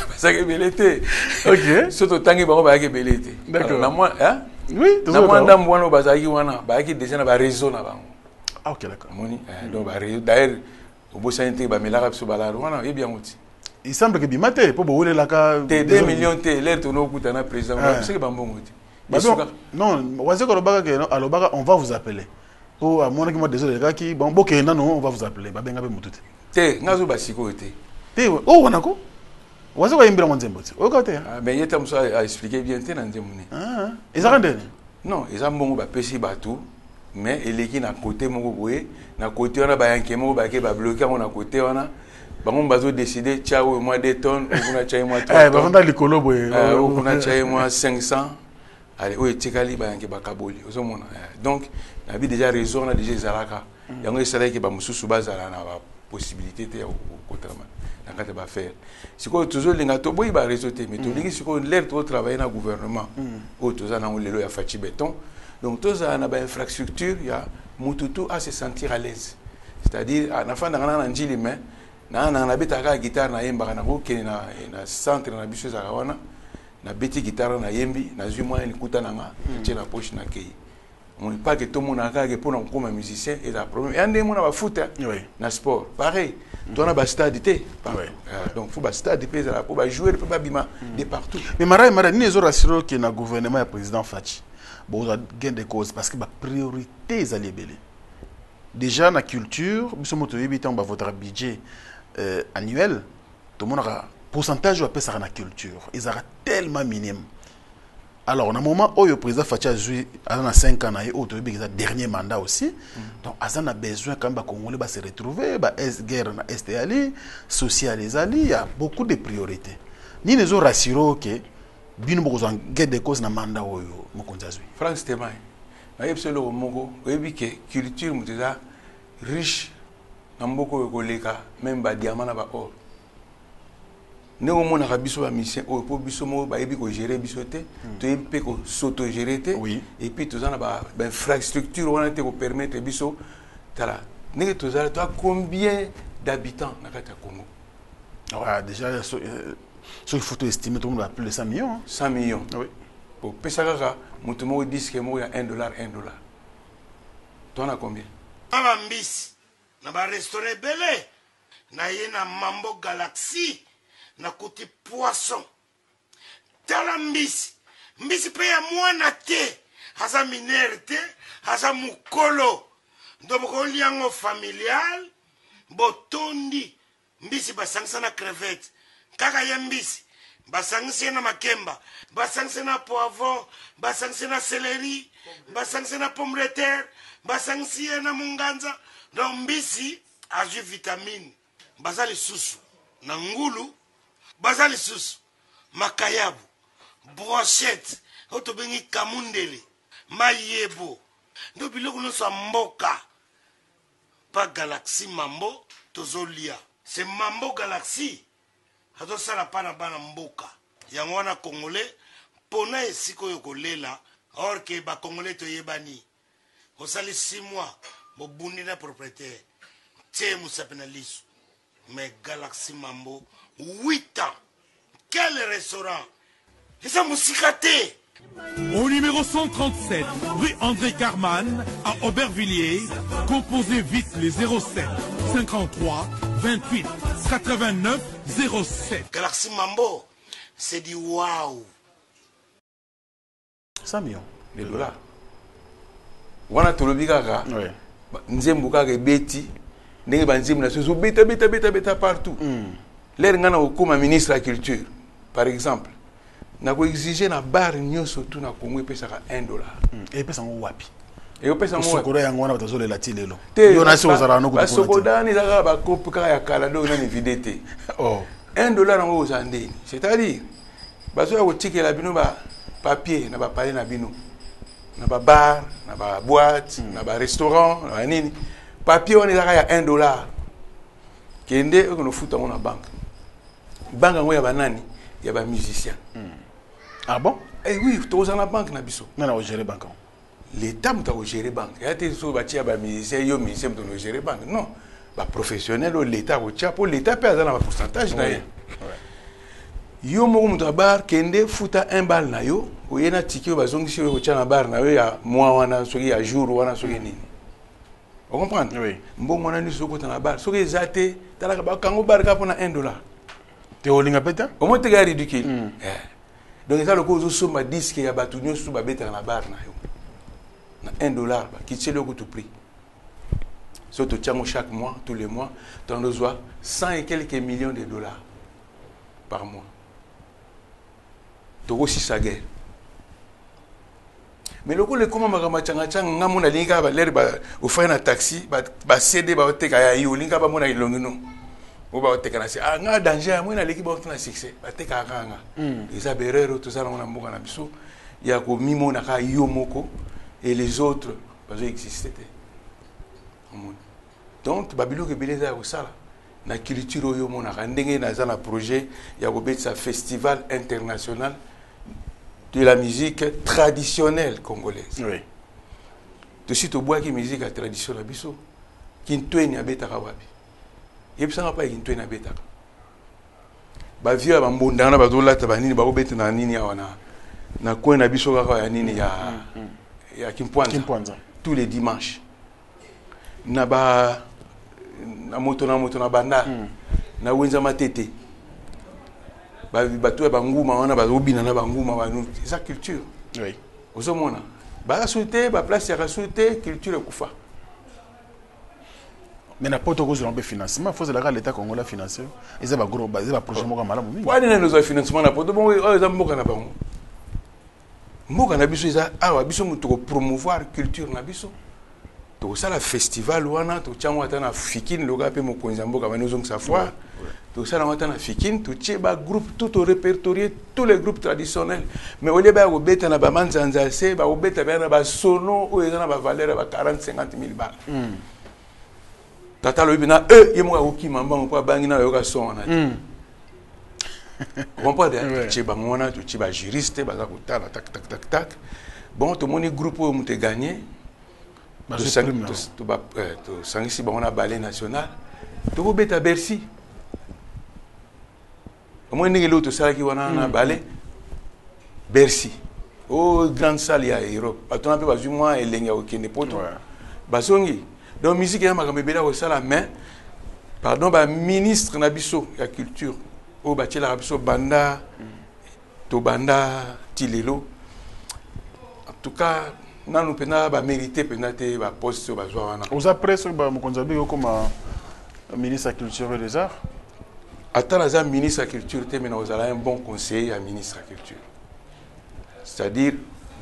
basaki belete ok surtout tangi bango bayaki belete d'accord na moi hein oui na moi ndambo wana bazaki wana bayaki déjà na ba réseau na bango ah ok d'accord moni donc ba réseau d'ailleurs obosani ba melaka biso balaro wana et bien outi il semble que bimate po bo la ka 2 millions te l'air tono kutana président c'est que bambongo ti non wazeko alobaka ke alobaka on va vous appeler po amona ki mo désolé kaki bon bokenda non on va vous appeler ba benga be mutute te ngazo basiko te oh wanako wazeko yimbira mo nzembo ti o ka te mais yeta muso a expliquer bien te na nzembo ne ezaka ndene non eza mbongo ba pesi batu mais eleki na côté moko boye na côté wana ba yanke moko ba ke ba bloquer na côté wana bango bazo décider ciao moi 2 tonnes ou na ciao moi 3 tonnes ba likolo boye ou na ciao moi 500 allez oui tikali ba yanke bakaboli ozomona donc na bi déjà raison na déjà zalaka yango esala ke ba mususu bazala na ba possibilité te ko travailler na kata ba faire siko toujours linga to boyi ba réseau te mais to lingi siko l'air to travailler na gouvernement o to za na lelo ya fachi béton donc to za na ba infrastructure ya mututu à se sentir à l'aise c'est-à-dire na fa na njili mais na betaka guitare na yemba na ko kene na centre na biso za wana na beti guitare na yembi na zui moyen likuta nanga tie na poche na kei mon pas que tout le monde a que pour un comme musicien et la problème et ande mon va foot na sport pareil toi na ba stade té donc faut ba stade pe za pour ba jouer pour ba bima de partout mais mara ni zo rasiro que na gouvernement ya président Fachi bon za gain de cause parce que ba priorité za libélé déjà na culture biso moto yebita on ba votre budget annuel tout le monde a pourcentage ou appelle ça la culture ils ont tellement minime Alors, dans le moment où le président Fatia a 5 ans, il a un dernier mandat aussi. Donc, il a besoin quand même de Congolais se retrouver, de guerre na Est Ali, social les Ali, il y a beaucoup de priorités. Ni les autres rassurent que bino beaucoup en guerre de cause na mandat oyo mokonzazui. France Témoin. Na yebselo mongo, oyebi que culture muteza riche na mboko koleka même ba diamant na ba or. Ne omona ka biso ba mission o po biso mo ba yebi ko gérer biso te, to yebi pe ko s'auto gérer te, et puis tout ça na ba infrastructure on a te ko permettre biso tala. Ne to za toi combien d'habitants na kata Congo? Ah déjà il faut estimer tout le monde va plus de 100 millions. 100 millions. Oui. Pour Pesaka, mutumo dit que moi il y a $1, $1. Toi na combien? Aba mbisi na ba restaurant belé na yena Mambo Galaxy na kuti poisson tala mbisi pe ya mwana te haza minere te haza mukolo ndoboko liango familial botondi mbisi basangisa na crevette kaka ya mbisi basangisa na makemba basangisa na poivron basangisa na céleri basangisa na pomme de terre basangisa na munganza donc mbisi azwi vitamine bazali susu na ngulu bazali susu makayabu brochette otobengi kamundele mayebo ndo biloko nyonso mboka pa Galaxy Mambo tozolia c'est Mambo Galaxy azosala pa na bana mboka yango wana congolais pona esiko yo kolela or ke ba congolais toyebani osali 6 mois bobundi na propriétaire te musapena liso mais Galaxy Mambo 8 ans. Quel restaurant? Et ça moussikaté. Au numéro 137, rue André Carman, à Aubervilliers, composez vite les 07 53 28 89 07. Galaxy Mambo, c'est du waouh. 100 millions de dollars. Wana tolobi kaka. Oui. Nzembo kaka beti. Ndenge banzembo na sozo beta partout. L'air ngana okoma ministre de la culture par exemple na ko exiger na bar nyoso tout na Congo pesaka $1 et pesa ngo wapi et opesa ngo sokora yango wana batazolela lati lelo yo na sozala no ko sokoda ni daga ba kopu ka ya kala do na ni videte oh $1 ngo uzandeni c'est-à-dire bazo ya kotikela bino ba papier na ba palais na bino na ba bar na ba boîte na ba restaurant na nini papier on daga ya $1 kende ko no futa ngo na banque banque ngo ya banani ya ba musicien. Ah bon? Eh oui, tu as la banque na biso. Non non, gérer banque. L'état m'a géré banque. Ya te so ba tia ba musicien yo musicien to gérer banque. Non. Ba professionnel l'état ko tia pour l'état pe azana ba pourcentage na ye. Yo mo muta bar kende futa $1 na yo, o yena tiki ba zongi ko tia na bar na yo ya mois wana soki ya jour wana soki nini. Vous comprenez? Oui. Bon mon ami soko na bar. Soki ezate talaka ba kango bar ka pona $1. Te holinga peta? Au moins, c'est ridicule. Donc, ça, le cause sur ma disque, il y a battu sur ma bête dans la barre. $1, qui tient le coup tout prix. Surtout, chaque mois, tous les mois, tu en reçois 100 et quelques millions de dollars par mois. Tu as aussi sa guerre. Mais le coup, le comment ma mon linga va l'air au faire un taxi, va céder, va te cailler, linga va mon ilongino. Ou va te canasser. Ah, nga danger, moi na l'équipe va faire un succès. Va te kanga. Les aberreurs, tout ça, on a beaucoup na biso. Il y a comme mimo na ka yomoko et les autres, parce qu'ils existaient. Donc, Babylone que beleza au sala. Na culture yo mona ndenge na za na projet ya ko betsa festival international de la musique traditionnelle congolaise. Oui. De suite au bois qui musique traditionnelle biso. Kintweni abeta kawapi. Yebisanga pa kintweni abeta. Ba via ba mbondana ba dolata ba nini ba obeta na nini awana. Na coin na biso kaka ya nini ya Kimpwanza. Tous les dimanches. Na ba na moto na banda na wenza matete ba to ba nguma wana ba obina na ba nguma ba ça culture. Oui. Ozomona ba souhaiter ba place ya souhaiter culture kufa. Mais na poto ko zombe financement faut la l'état congolais financer et ça ba gros ba projet mo ka malamu mingi. Wani na nos financement na poto bon eza mboka na bango. mboka na biso eza awa biso mutu promouvoir culture na biso to sala festival wana to tiango ata na fikine loka pe mokonzi ya mboka bani ozongisa foire to sala ata na fikine to tie ba groupe tout au répertorier tous les groupes traditionnels mais au lieu ba ko beta na ba manzanza se ba ko beta na ba sono o eza na ba valeur ba 40-50 000 balles tata lo bina yemo ko ki mamba mo pa bangi na yo ka son wana comprendre tu ba mona tu ba juriste ba za ko tala tac bon tout moni groupe où m'te gagné to sangisi ba on a ballet national to ko beta Bercy au moins ndenge l'autre salle qui wana na ballet Bercy oh grande salle ya Europe atona pe bazu moi elenga okende poto basongi donc musique ya makambe bela ko sala mais pardon ba ministre na biso ya culture o ba tela biso banda to banda tilelo en tout cas nanu pena ba mérité pena te ba poste ba zwa wana aux après ce ba mokonzabi comme ministre de la culture et des arts attends la ministre de la culture te mais nous allons un bon conseiller à ministre de la culture c'est-à-dire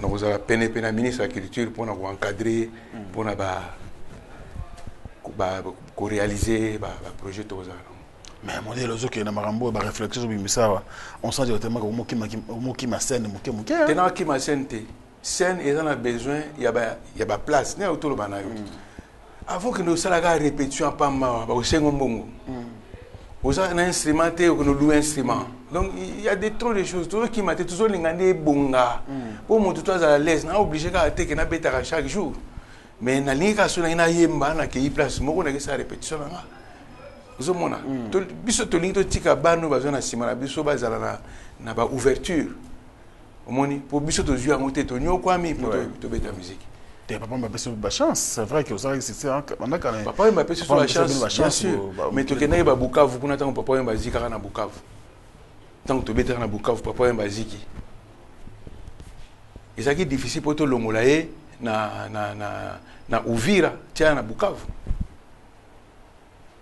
nous allons peine ministre de la culture pour nous encadrer pour nous ko réaliser ba projet to za mais modèle ozo ke na marambo ba réflexion bimisa on sent directement que moki ma scène moki tena ki ma scène te scène ils en a besoin il y a ba place ne autour bana yo avant que nous ça la répétition pas ma ba sengo mbongo oza un instrument te que nous louer instrument donc il y a des trop de choses tout qui m'a toujours lingandé bonga pour mon tout à l'aise na obligé ka te que na beta chaque jour mais na linga so na yemba na ke place moko na ke sa répétition na zo mona to biso to lingo tika bano bazona sima na biso bazala na ba ouverture omoni pour biso to jouer monter to nyokwami pour to beta musique te papa m'a passé ba chance c'est vrai que ça c'est on a quand même papa m'a passé sur la chance bien sûr mais to kenai ba Bukavu kuna tango papa m'a zika na Bukavu tango to beta na Bukavu papa m'a ziki et ça qui est difficile pour to longolae na Uvira tia na Bukavu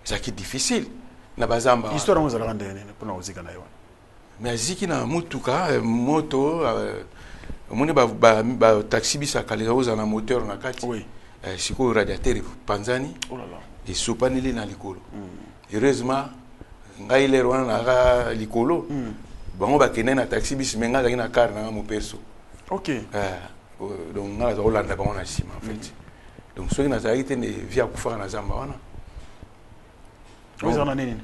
ça qui est difficile na bazamba histoire on zala rendre pour na zika na yo mais ziki na mutuka moto moni ba taxi bisa kaleza oza na moteur na kati oui siko radiateur panzani oh là là et sopaneli na likolo heureusement ngai lero wana na ga likolo bango ba kene na taxi bis menga zaki na car na mo perso OK donc na za Hollande bango na sima en fait donc soki na zaki te ne via kufa na zamba wana vous en année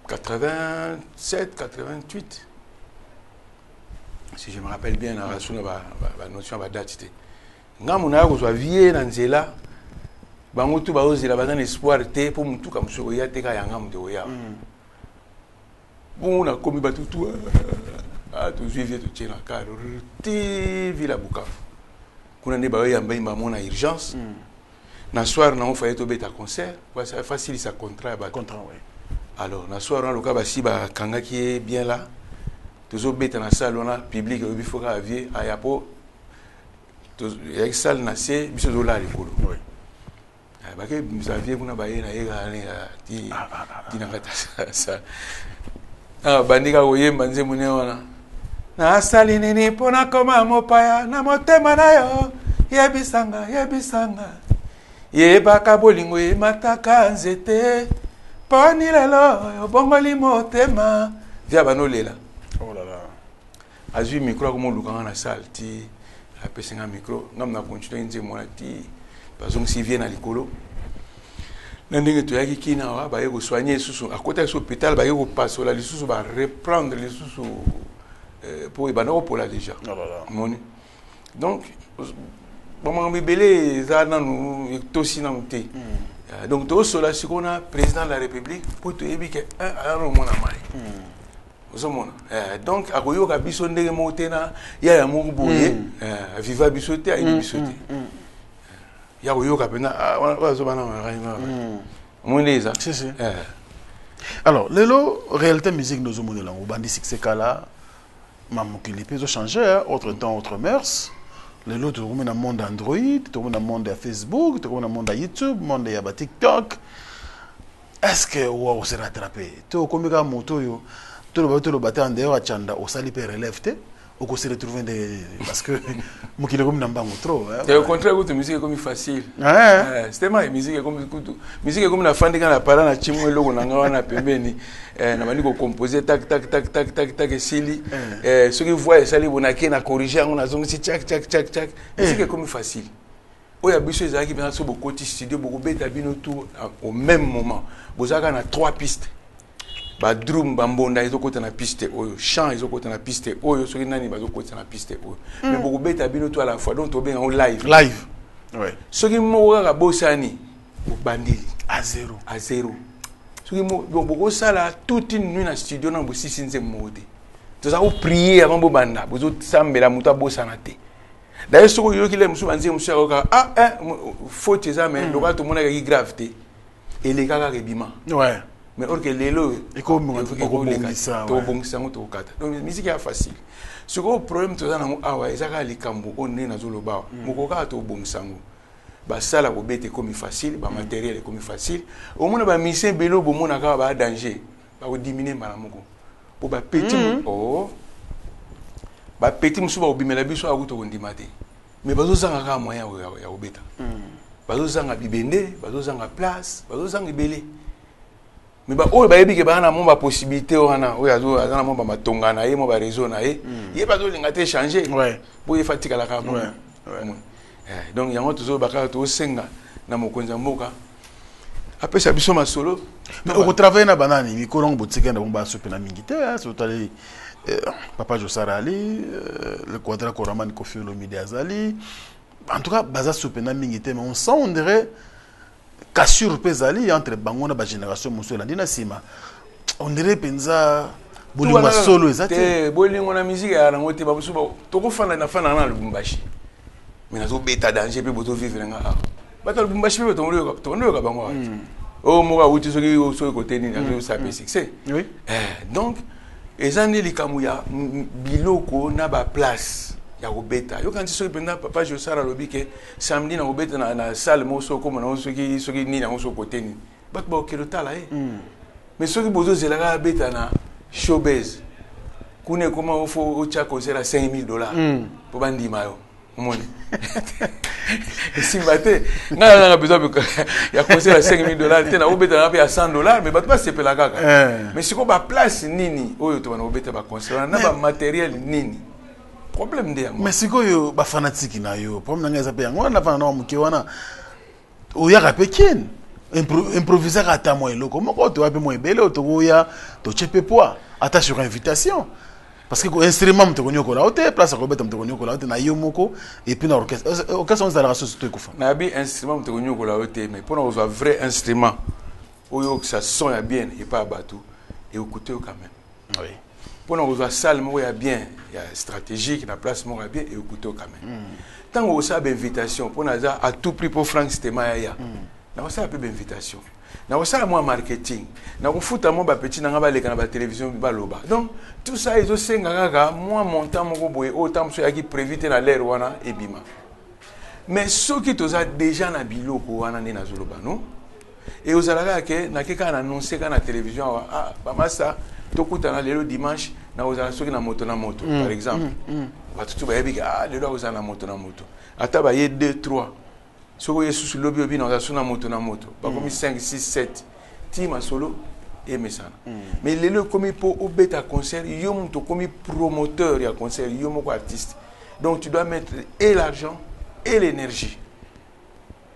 87 88 si je me rappelle bien na rasuna ba notion ba date ngamu na ko so vie na nzela bango tu ba ozela ba na espoir te pour mutu ka musoko ya te ka ya ngamu de oya bon na komi ba tutu to vivre to tena car ti vila Bukavu kuna ne ba ya mba mona urgence na soir na on fallait to beta concert parce que facile ça contrat ba contrat oui alors na soir na loka ba si ba kanga qui est bien là toujours bête dans la salle on a public il faut qu'avier à yapo avec salle na c'est biso dola likolo oui ba ke mzavier kuna ba yena ega ti na kata ça bandika oyemba nze mune wana na sali nini pona koma mopaya na motema na yo yebisanga yebaka bolingo mataka nzete poni lelo obongoli motema via banolela oh là là azui micro comme lukanga na salle ti apesinga micro ngam na continuer nze mona ti bazong si vient na likolo na ndenge to yaki kina wa ba yeko soigner susu à côté de l'hôpital ba yeko passer la susu ba reprendre les susu pour ibana pour la déjà oh là là moni donc bon mbele za na nu tosi na muté donc to sola sikona président de la république pour to yebi que alors mona mai donc à koyoka biso ndenge motena ya moko boye viva biso te ayi biso te ya koyoka pena wazo bana ngana moneza si alors lelo réalité musique nous omone la bandi succès kala mamukili peso changer autre temps autre mœurs lelo to dans monde Android to dans monde Facebook to dans monde YouTube monde ya TikTok est-ce que on se rattraper to komika moto yo tout le bateau en dehors à Chanda au sali pe relève te on se retrouve parce que moi qui le comme n'importe trop. C'est au contraire que musique est comme facile. C'était ma musique est comme la fin de quand la parole na chimo le ko nanga wana pembeni na mani ko composer tac tac tac tac tac tac sili ceux qui voient ça les bonaki na corriger on a zongi si tchac tchac tchac tchac musique est comme facile. Oya biso ezaki bien so beaucoup de studio beaucoup beta bino tout au même moment. Bozaka na 3 pistes. Ba drum bambonda izo côté na piste oyo chant izo côté na piste oyo soki nani bazo côté na piste oyo mais beaucoup beta bino tout à la fois donc to ben en live ouais soki mo ka bosani au bandili à zéro soki mo donc beaucoup ça là toute une nuit na studio na bo sisinze mode to za ou prier avant bo banda bozo sambela muta bosana te d'ailleurs soki yo ki le musu banze musu ka faute ça mais loka to mona ki gravité et les gars rebima ouais. Mais or que l'élo et comme ça donc musique est facile ce gros problème tout ça na awa ezaka likambo on est na zoloba mokoka to bongisango ba sala ko bete comme facile ba matériel comme facile au moins ba mission belo bo mona ka ba danger ba ko diminuer mala moko po ba petit ba petit musu ba obimela biso akuto ko ndimate mais bazo zanga ka moyen ya obeta bazo zanga bibende bazo zanga place bazo zanga belé. Mais bah oh bah ebi ke bana mon ba possibilité wana o yazo azana mon ba matonga na ye mo ba réseau na ye ye ba zo linga te changer ouais pour y fatigue la ka donc yango toujours baka to senga na mokonza mboka après ça biso ma solo mais au travail na banani mikolong botika na bomba sope na mingité so tali papa Josara Ali le quadra Koraman Kofi Olomide Azali en tout cas baza sope na mingité mais on sent on dirait cassure pesali entre bangona ba génération muso la dina sima on dirait penza bolingo solo ezate bolingo na musique ya ngote ba muso to ko fana na Lubumbashi mais nazo beta danger pe boto vivre nga ba to Lubumbashi pe to ndo ka bango o mo ka wuti soki so côté ni nazo sa pe succès oui donc ezani likamu ya biloko na ba place ya obeta yo kanti soki penda papa Josara lobi ke samedi na obeta na salle moso comme na soki ni na moso côté ni ba ba okelo tala mais soki bozo zelaka beta na showbiz kune koma ofo ocha concert à $5,000 pour bandi mayo moni simbate na besoin ya concert à $5,000 tena obeta na pe à $100 mais ba pas se pela kaka mais siko ba place nini oyo to na obeta ba concert na ba matériel nini problème de mais siko yo ba fanatique na yo problème nga zape yango na fana na muke wana oya ka pekin improviser ka ta mo eloko moko to wapi mo ebele to ya to chepe poa ata sur invitation parce que instrument mto konyoko la hote place ko beta mto konyoko la hote na yo moko et puis na orchestre on za la société ko fa na bi instrument mto konyoko la hote mais pour un vrai instrument oyo que ça sonne bien et pas bateau et écouter quand même oui pour nous salle moi ya bien ya stratégique la place moi bien et écouter quand même tant on ça invitation pour nous à tout prix pour Frank Stema ya na ça peu invitation na ça moi marketing na ko futa mo ba petit na ngaba leka na ba télévision ba loba donc tout ça ils ont senga kaka moi montant moko boye autant so ya ki préviter na l'air wana et bima mais ceux qui toza déjà na biloko wana ni na zoloba non et aux alaka ke na keka na annoncer kana télévision ah ba massa tokutana lelo dimanche na ozala soki na moto par exemple batutu bayebi ah lelo ozala na moto ata ba ye 2 3 soko yesu lobi obi na ozala na moto ba komi 5 6 7 tima solo et mesana mais lelo komi po obeta concert yo mto komi promoteur ya concert yo moko artiste donc tu dois mettre et l'argent et l'énergie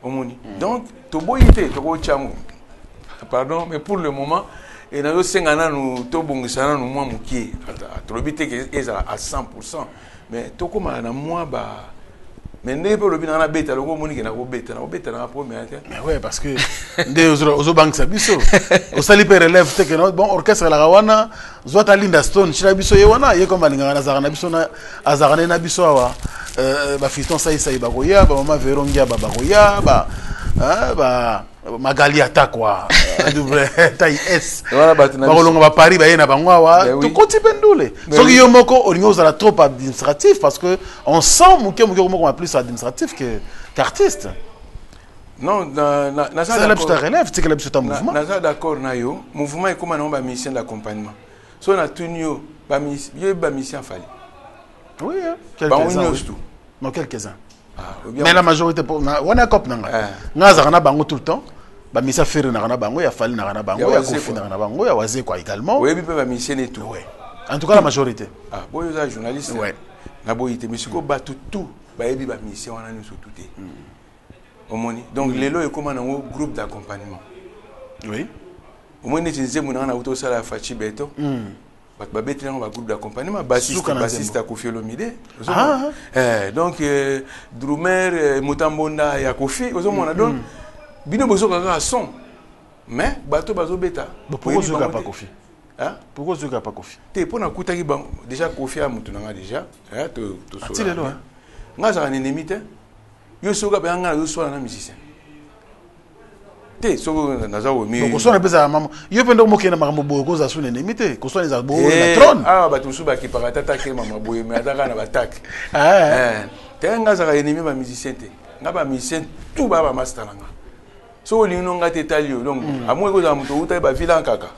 au moni donc to boyite to ko chango pardon mais pour le moment et nous sengana nous to bongisana nous moi mukie atrobite que ezala à 100% mais to koma na moi ba mais ne peut le bina na beta loko moni ke na ko beta na première mais ouais parce que nde ozo bank sa biso o sali pe relève te que bon orchestre la wana zwata Linda Stone chira biso ye wana ye comme balingana zakana biso na azakana na biso wa ba fiston sai ba goya ba mama verongia ba goya ba magali atakwa double taille S ba kolonga ba Paris ba yena bangwa wa to koti pendule soki yo moko olingo za trop administratif parce que on sent muke moko plus administratif qu'artiste non na ça la petite relève c'est que la petite mouvement na ça d'accord na yo mouvement est comme na ba mission d'accompagnement so na tunyo ba mission fali Oui, quelques-uns. Non, quelques-uns. Mais la majorité, on a cop nanga. Ngazarana bango tout le temps. Ba misa faire na bango, ya fali na bango, ya kofi na bango, ya waze quoi également. Oui, puis ba mission et tout. Ouais. En tout cas la majorité. Ah, boy za journaliste. Ouais. Na boyité mais siko ba tout ba yebi ba mission wana ni surtout té. Omoni. Donc lelo e comme un groupe d'accompagnement. Oui. Omoni tinze muna na auto sala fachi beto. Ba betre na ba groupe d'accompagnement bassiste Kofi Olomide. Donc drummer Mutambonda ya Kofi, ozomona donc bino bozo kaka son. Mais bato bazo beta. Pourquoi tu n'as pas Kofi? Hein? Pourquoi tu n'as pas Kofi? T'es pour na kutaki ba déjà Kofi a mutunanga déjà. Hein to so. Tilelo hein. Ngaza un ennemi te. Yo soka ba ngala yo so na musicien. Te so naza wo mi. Donc so na pesa maman. Yo pendo mo kena makambo boyo ko za so ennemi te. Ko so na za boyo na trône. Ah ba to so ba ki parata ta ke mama boyo me ataka na batak. Te ngaza ka ennemi ba musicien te. Ngaba musicien tout ba master nanga. So lino ngate talio donc amwe ko za muto uta ba vila kaka.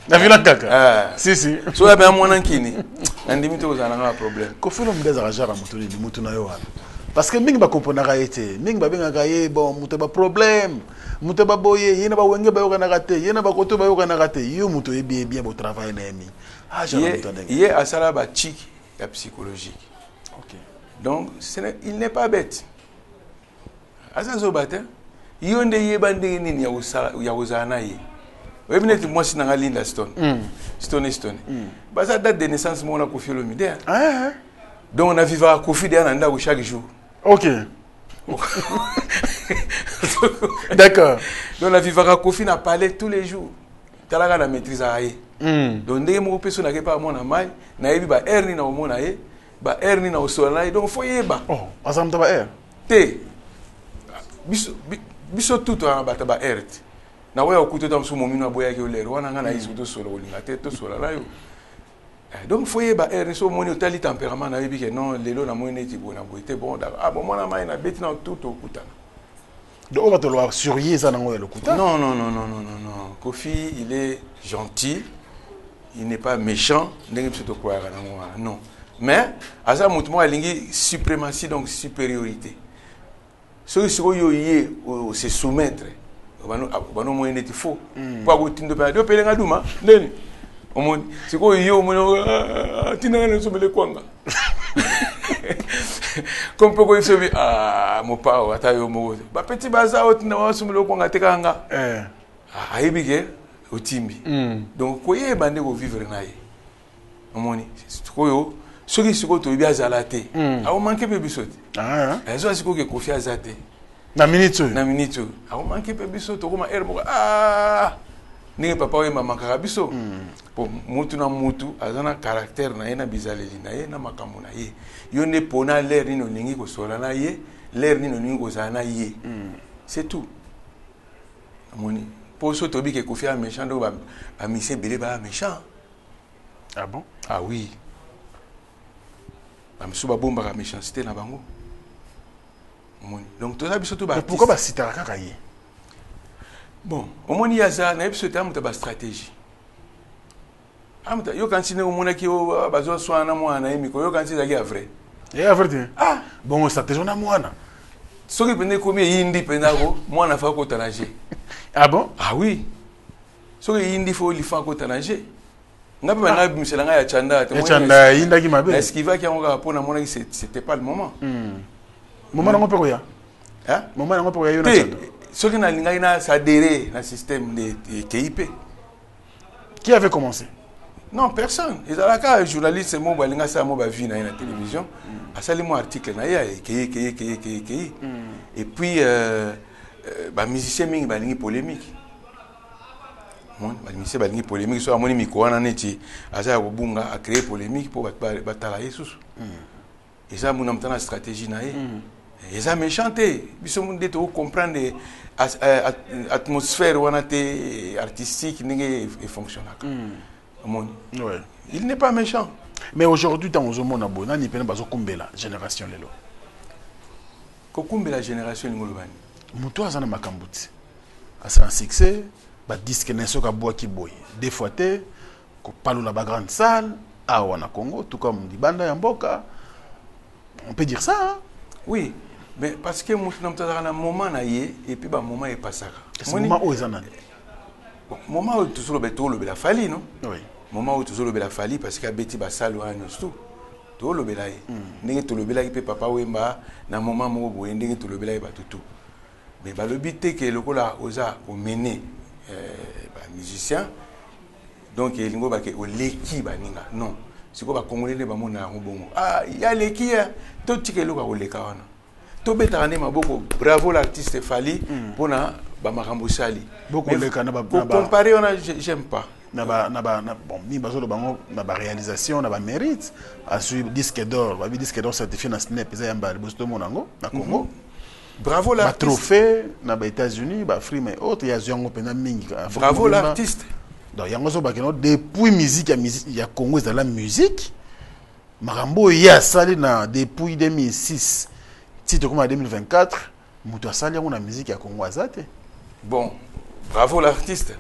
Na vila kaka. Si si. So ya ba mwana nkini. Andimi to za nanga problème. Ko felo mbeza rajara muto ni muto na yo wana. Parce que mingi ba comprendre été, mingi ba benga gaye bon muto ba problème, muto ba boye, yena ba wenge ba yo kana raté, yena ba koto ba yo kana raté, yo muto e bien bo travail na mi. Ah j'ai entendu. Il est à sala ba chic la psychologique. OK. Donc il n'est pas bête. Asa zo bata. Yonde yebande nini ya uzana yi. Webineti moi sinanga Linda Stone. Stone. Bah ça date de naissance moi on a Kofi Olomide. Donc on a vécu à Kofi Nanda chaque jour. OK. D'accord. Donc on a vécu à Kofi na parler tous les jours. Talaga la maîtrise à aye. Donc dès mo personne n'a pas mon amai, na yebi ba erni na omona ye, ba erni na osola donc faut yeba. Oh, azam ta ba er. Te. Biso tout en bata ba ert. Na we okuto tam so momino aboya ke olero wana ngana iso to solo olinga te to solo la yo. Donc faut yeba er so moni otali tempérament na yebi ke non lelo na moine ti bona boite bon da ah bon mona mai na beti na tout okuta. Donc on va te le surveiller ça nango le kuta. Non. Kofi il est gentil. Il n'est pas méchant, non. Mais à ça mutumo alingi suprématie donc supériorité. Ceux qui sont se soumettre, bano moyen est faux. Pas go tindo pa do pelenga duma, ndeni. Omoni, c'est quoi yo mono tinanga le somele kwanga. Comme pourquoi il se dit mon père ata yo mo. Ba petit baza otina wa somele kwanga tekanga. Aibike otimbi. Donc koye bande go vivre na ye. Omoni, koyo soki siko to bi azalate. A o manquer pe bisoti. Ezo siko ke Kofi azate. Na minute. A o manquer pe bisoto ko ma erbo ni papa we mama karabiso. Po mutu na mutu azana caractère na ye na bizaleli na ye na makambo na ye. Yo ne pona l'air ni no ningi ko sola na ye, l'air ni no ningi ko zana ye. C'est tout. Omoni. Pour ce tobi que Kofi a méchant, donc a mission belé ba méchant. Ah bon? Ah oui. Monsieur ba bomba la méchanceté na bango. Donc tout ça biso to ba. Pourquoi ba sitara kaka ye? Bon, au moni yaza na biso ta muta ba stratégie. Amuta yo kanti ne omona ki o bazo swana mwana yemi ko yo kanti za ki vrai. Eh vrai. Ah, bon stratégie na mwana. Soki pende komi yindi penda ko mwana fa ko tanager. Ah bon? Ah oui. So yindi fo li fa ko tanager. Ngapi bana bimisela nga ya chanda te. Ya chanda yinda ki mabe. Est-ce qu'il va ki onga pona mona ki c'était pas le moment. Moment ngo peko ya. Hein? Moment ngo peko ya yo na chanda. Soki na linga ina s'adhérer na système de KIP. Qui avait commencé? Non, personne. Ils ont la journaliste mo balinga sa mo ba vie na la télévision. Asali mo article na ya KI. Et puis ba musicien mingi balingi polémique. Mon ba musicien balingi polémique so amoni miko wana neti asa ko bunga a créer polémique pour batala Jesus. Et ça mon amtana stratégie na ye. Et ça méchanté, biso mon deto comprendre atmosphère wana te artistique ninge et fonctionnel. Ouais. Il n'est pas méchant. Mais aujourd'hui dans le monde abona ni pena bazo kumbela génération lelo. Ko kumbela génération ngolobani. Muto azana makambuti. Asa un succès, ba disque neso ka boa ki boy. Des fois te ko palo la ba grande salle, a wana Congo tout comme di banda ya mboka, On peut dire ça, hein? Oui, mais parce que moi, je suis un moment et puis un moment est passé. C'est un moment où ils en ont. Moment où toujours le la fali, non? Oui. Moment où toujours le la fali parce que Betty Bassal ou un tout. Tout le belay. N'est tout le belay peut papa Wemba, na moment où n'est tout le belay tout. Mais le but est que le cola osa au mené musicien. Donc il y a au leki baninga. Non. C'est quoi congolais ne bamona bongo. Ah, il y a leki tout ce que le au leka wana. To betane maboko bravo l'artiste Fali pour na ba makambo sali. Beaucoup leka na ba comparer on a j'aime pas. Bon, ni bazolo bango na ba réalisation na ba mérite à suivre disque d'or, ba disque d'or certifié na SNEP za yamba bosto monango na Congo. Bravo l'artiste. Ba trophée na ba États-Unis, ba Free mais autres ya zongo pena mingi. Bravo l'artiste. Donc yango zo ba keno depuis musique ya Congo za la musique. Marambo ya sali na depuis 2006. Titre comme en 2024, muto asali yango na musique ya Congo azate. Bon, bravo l'artiste.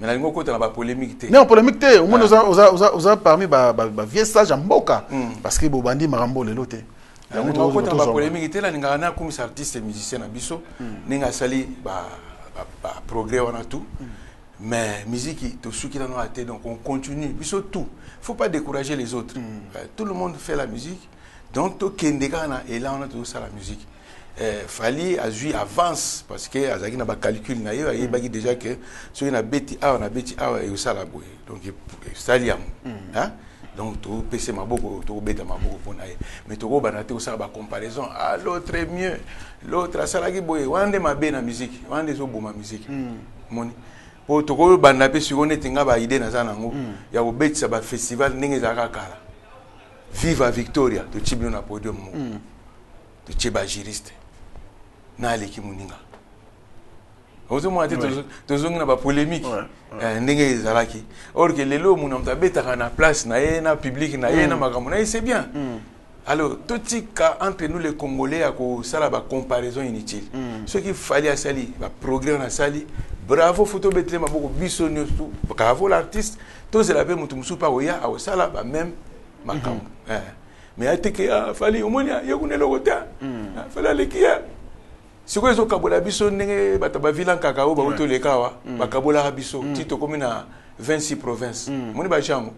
Mais là, il y a une polémique. Non, polémique, au moins, nous avons parmi les vieux sages en Boka. Parce que les bandits Marambo les lotés. Il y a une polémique. Là, il y a un artiste et musicien à Bisso. Il y a un progrès, on a tout. Mais la musique, tout ce qui est dans la tête, donc on continue. Bisso tout. Il ne faut pas décourager les autres. Tout le monde fait la musique. Donc, tout Kendegana, et là, on a tout ça, la musique. Fali a joué avance parce que Azaki n'a pas calculé il y a déjà que ceux qui ont bêti on a bêti et ça la boue donc ça liam hein donc tout PC ma beaucoup tout bêta ma beaucoup pour naïe mais tout banaté ça la comparaison ah l'autre est mieux l'autre ça la qui boue wande ma bien la musique wande zo bon ma musique moni pour tout banaté sur on est tinga ba idée na zanango ya au bêti ça ba festival ninge zaka kala viva Victoria to chibio na podium to chiba juriste na leki muninga ozo mo ati tozongi na ba polémique ndenge ezalaki or que lelo muna mtabeta na place na ye na public na ye na makambo na c'est bien alors tout tika entre nous les Congolais à ko sala ba comparaison inutile ce qui fallait à sali ba progrès na sali bravo photo betle maboko biso tout bravo l'artiste tous c'est la même mutu musu pa oya au sala ba même makambo mais ateke fallait au moins ya kunelo kota fallait lekia si vous avez un biso ndenge bataba vilan kakao ba uto lekawa bakabola biso tito comme na 26 provinces moni ba jango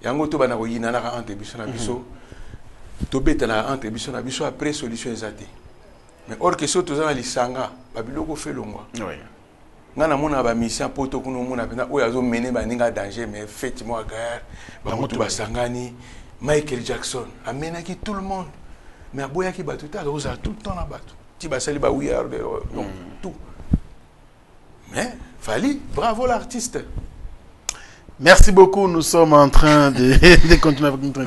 yango to bana ko yina na entre biso na biso to betana entre biso na biso après solution ezate mais or que so to za lisanga ba biloko felongwa ngana mona ba mission poto kuno mona pena o yazo mener ba ninga danger mais effectivement à guerre ba mutu basangani Michael Jackson amena ki tout le monde mais aboya ki batuta roza tout le temps na batu donc tout. Mais Fali, bravo l'artiste. Merci beaucoup, nous sommes en train de continuer avec notre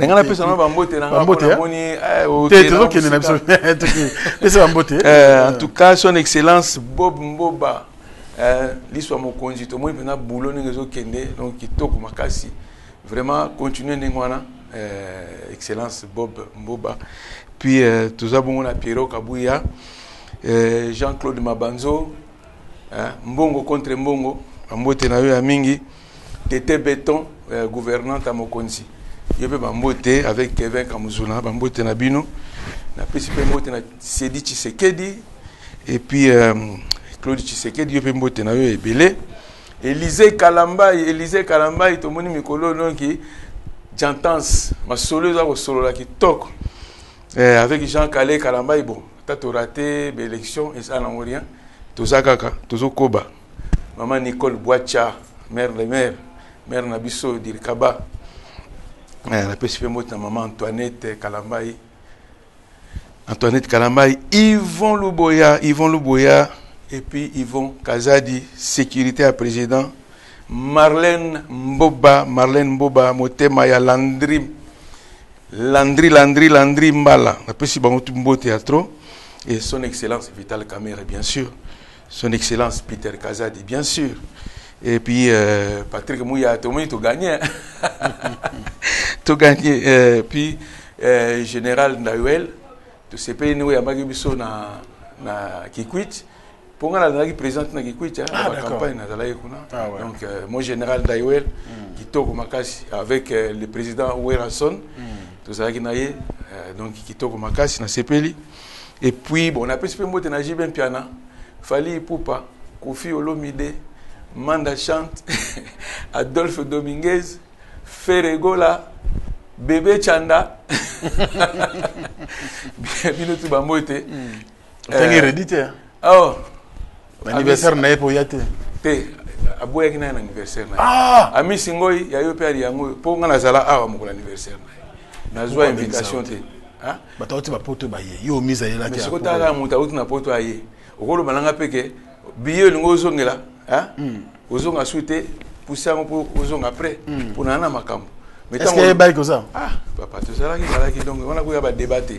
en tout cas, son excellence Bob Mboba, l'histoire mon conduite, moi il y a boulot donc qui toque makasi. Vraiment continuer n'engwana, excellence Bob Mboba. Puis tout ça bon on a Pierrot Kabouya. Jean-Claude Mabanzo, Mbongo contre Mbongo, Mbote na yo mingi, Tété Béton, gouvernante à Mokonzi. Je peux Mbote avec Kevin Kamuzuna, Mbote na bino, na PCP Mbote na Sedi Tshisekedi, et puis Claude Tshisekedi, je peux Mbote na yo ebele. Élisée Kalamba, tout le monde mikolo non qui j'entends ma solo za ko solo la qui toque. Avec Jean Calais Kalamba bon. Tu as raté l'élection et ça n'a rien. Tout Koba. Maman Nicole Boacha, mère de mère, mère Nabiso Dirkaba. La PCP Mota, maman Antoinette Kalambaï. Antoinette Kalambaï, Yvon Luboya, et puis Yvon Kazadi, sécurité à président. Marlène Mboba, Motema ya Landry Mbala. La PCP Mbo Théâtre. Et son excellence Vital Kamere, bien sûr. Son excellence Peter Kazadi, bien sûr. Et puis Patrick Mouya, tout le monde a gagné. Tout gagné. Puis Général Ndayuel, tout ce pays nous a magibiso na Kikwit. Pour moi, la présente na Kikwit, la campagne na donc mon Général Ndayuel qui toque Makasi avec le président Ouerason, tout ça qui naïe. Donc kitoko makasi na sepeli. Et puis bon, on a pris mbote na Jiben Piana, Fally Ipupa, Kofi Olomide, Manda Chante, Adolphe Dominguez, Ferregola, Bébé Chanda. Bino tu bambote. T'es hérédité. Oh, l'anniversaire n'est pas yate. Te aboya kina anniversaire na. Ah, Ami singoi ya yo père yango po ngana zala awa mo anniversaire na. Nazwa invitation te. Hein? Batauti ba poto ba ye. Yo mise ye la te. Mais siko tala muta uti na poto aye. Okolo balanga peke biye lingo ozongela, hein? Ozonga suite pousser ngo ozonga après pour nana makambo. Est-ce qu'il y a bail comme ça? Ah, papa, tout ça là qui donc on a pu débattre.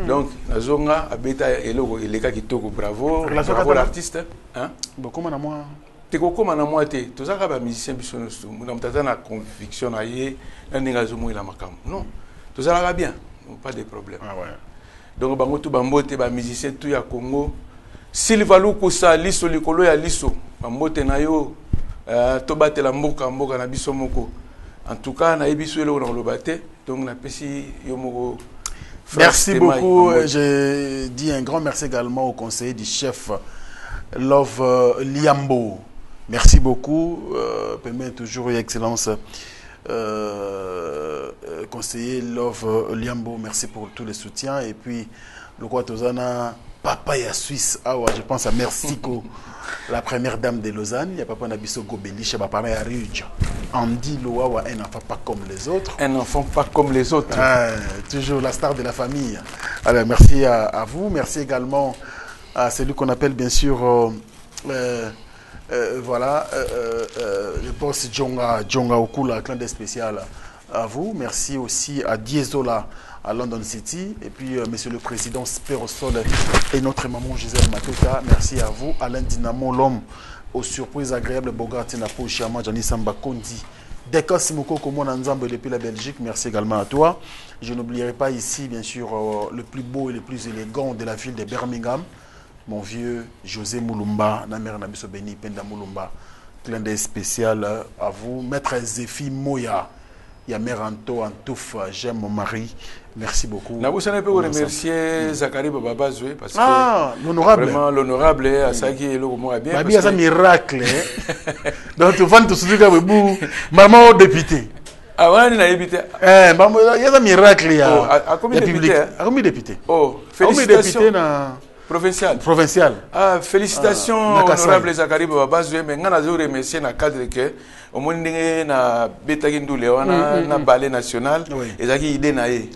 Donc nazonga abeta eloko eleka kitoko bravo, bravo l'artiste, hein? Bon comment na moi? Te kokoma na moi te, tout ça ba musicien biso no na mtata na conviction na ye, na ninga zomo ila makambo. Non. Tout ça là bien, pas de problème. Ah ouais. Donc bango tout bambote ba musicien tout ya Congo. Silva Lukusa liso likolo ya liso, bambote na yo to batela mboka na biso moko. En tout cas, on a ébisoé le donc on a pesi yomoko. Merci beaucoup. Je dis un grand merci également au conseiller du chef Love Liambo. Merci beaucoup. Permet toujours Excellence conseiller Love Liambo. Merci pour tous les soutiens. Et puis le roi Tozana Papaya Suisse. Ah ouais, je pense à Mexico. La première dame de Lausanne, il y a Papa Nabiso Gobeli, chez Papa Ridge. Andy Loawa, un enfant pas comme les autres. Un enfant pas comme les autres. Toujours la star de la famille. Alors, merci à vous. Merci également à celui qu'on appelle bien sûr, voilà, le boss Djonga Okula, clan des spécial à vous. Merci aussi à Diesola à London City. Et puis, monsieur le président Spérosol et notre maman Gisèle Matota. Merci à vous. Alain Dinamo, l'homme aux surprises agréables. Bogart Napo, Chiama, Jani Samba Kondi. Deka Simoko, Komon Nzambe depuis la Belgique. Merci également à toi. Je n'oublierai pas ici, bien sûr, le plus beau et le plus élégant de la ville de Birmingham. Mon vieux José Moulumba, Namer Nabiso Beni, Penda Moulumba. Clin d'œil spécial à vous. Maître Zéphie Moya. Yamer Anto Antouf, j'aime mon mari. Merci beaucoup. Je peux remercier Zachary Babazoué parce que l'honorable. Vraiment l'honorable à ça qui est le mot bien. Babi a un miracle. Donc tu vas te soutenir avec vous. Maman député. Ah ouais, il a député. Maman, il y a un miracle là. À combien de députés? À combien de députés? Oh, félicitations. Provincial. Provincial. Ah, félicitations honorable Zachary Babazoué. Mais on a remercié dans le cadre que au monde na betaki ndule wana na ballet national ezaki idée na ye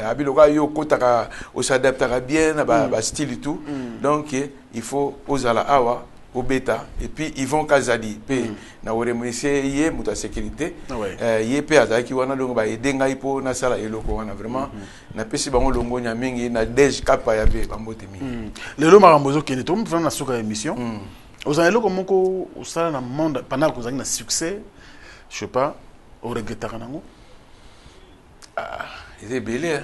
abiloka yo kotaka osadaptaka bien na ba style et tout donc il faut ozala awa au beta et puis Yvon Kazadi pe na remercier ye muta sécurité ye pe azaki wana longo ba edenga ipo na sala eloko wana vraiment na pesi bango longo nya mingi na dej kapa ya be bambote mingi lelo makambozo kene to mfana na soka émission. Vous avez comment au sein du monde pendant que vous avez un succès, je sais pas, au regrettar nango. Ah, il est belé.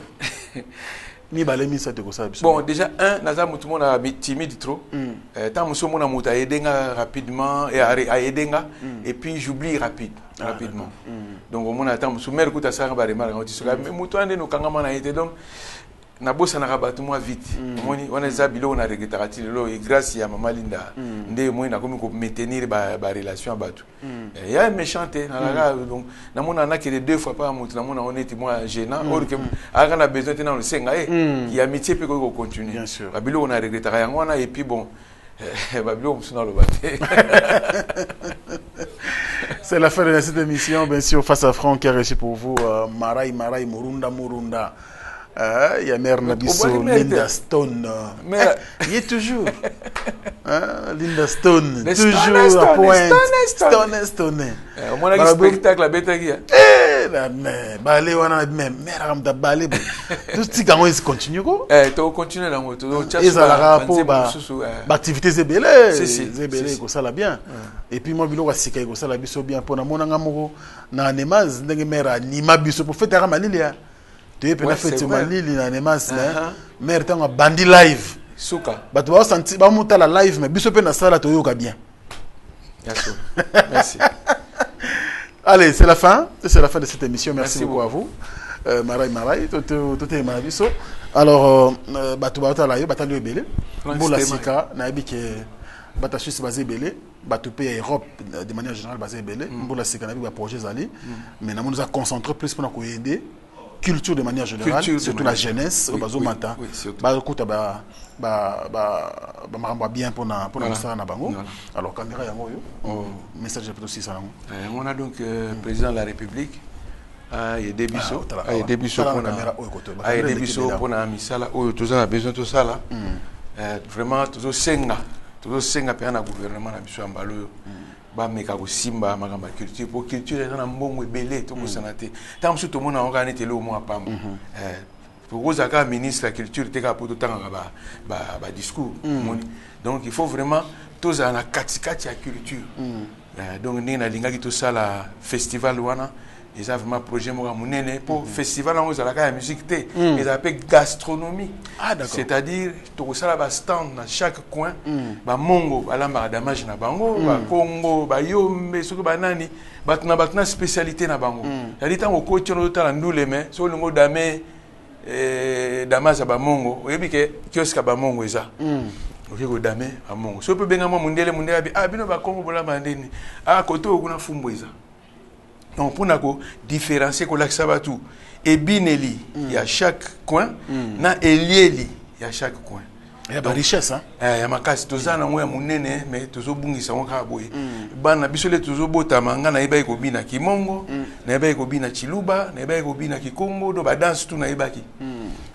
Ni balé mi ça te ko ça. Bon, déjà naza mutu mona timide trop. Tant muso mona muta edenga rapidement et a edenga et puis j'oublie rapidement. Donc au mona tant muso mer kuta sanga bare mara ngoti soka mutu ande no kangama na été donc na bossa na rabatu moi vite moni wana zabilo na regretati lelo et grâce à maman Linda ndé moi na komi ko maintenir ba relation abatu il y a méchanté na la donc na mona na que deux fois par mois na mona honnête moi gênant or que aga na besoin tena le senga il y a amitié peut ko continuer bien sûr babilo na regretara yango na et puis bon babilo msuna lo baté. C'est la fin de cette émission bien sûr face à Franck qui a reçu pour vous Marai Murunda. Il y a Mère Nabiso, Linda Stone. Il est toujours. Linda Stone. Toujours à pointe. Stone. Au moins, il y a un spectacle à Bétagui. Mais balé, on a même. Mère Ramda balé. Tout ce qui est continue. Tu continues la moto. Et ça, la rapport, l'activité, c'est belé. C'est belé, ça la bien. Et puis, moi, je vais dire que ça la bien. Pour mon amour, na nemaz, mère, ni ma biso pour faire un malilia. Tu peux faire ce mali na nemas mais tant bandi live suka ba tu vas sentir ba muta la live mais biso pe na sala to yoka bien. Merci. Allez, c'est la fin de cette émission. Merci beaucoup à vous. Marai, tout est Marabiso. Alors, Batubata la yo, Batalio Belé. Bola Sika, Naibike, Batachus basé Belé. Batupé Europe de manière générale basé Belé. Bola Sika, Nabi, projet Zali. Mais nous nous a concentré plus pour nous aider. Culture de manière générale, surtout la jeunesse, au bazo matin. Bien pour ça na bango. Alors caméra yango yo, message peut aussi ça. On a donc président de la République et Debiso, Debiso pour na Debiso pour na misala oyo tozala besoin tout ça là. Vraiment toujours senga pe na gouvernement na biso ambalo. Ba meka ko simba makamba culture pour culture na mbongo ebele to ko sanate tam su to mona ngana tele o mo apamba pour ozaka ministre de la culture te ka poto tanga ba discours donc il faut vraiment tous na katikati ya culture donc ni na linga ki to sala festival wana ils ont vraiment projet mo munene pour festival on za la musique te ils appellent gastronomie c'est-à-dire to sala ba stand dans chaque coin ba mongo balamba damage na bango ba Congo ba yombe soko ba nani batna spécialité na bango c'est-à-dire tant ko tiono tala ndule mais so longo dame damaza ba mongo oyebi ke kioska ba mongo eza ok ko dame ba mongo so pe benga mo mundele bi bino ba Congo bolamba ndeni koto kuna fumbo eza. Donc, pour nous différencier que l'Axabatu et Bineli, il y a chaque coin, na Elieli, il y a chaque coin. Il y a de la richesse, hein? Il y a ma casse, tout ça, on a mon nene, mais tout ça, bungi sa waka boy. Ban na bisole tout ça, botamanga na iba ikobina kimongo, na iba ikobina chiluba, na iba ikobina kikongo, do ba danse tout na iba ki.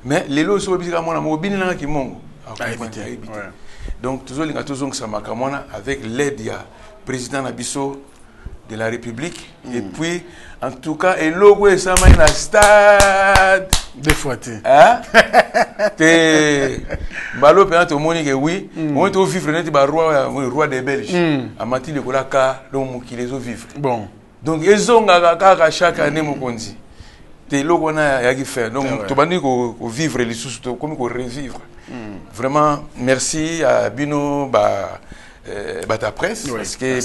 Mais les lots sont bizarrement na mobile na kimongo. Donc, tout ça, les gars, tout ça, ça makamona avec l'aide du président Nabiso de la République et puis en tout cas et logo et ça m'a stade des fois hein te balo pe to moni que oui on to vivre net ba roi des Belges a mati le kolaka donc mukile zo vivre bon donc ezonga kaka chaque année mokonzi te logo na ya ki faire donc to bandi ko vivre les sous comme ko revivre vraiment merci à Bino ta presse parce que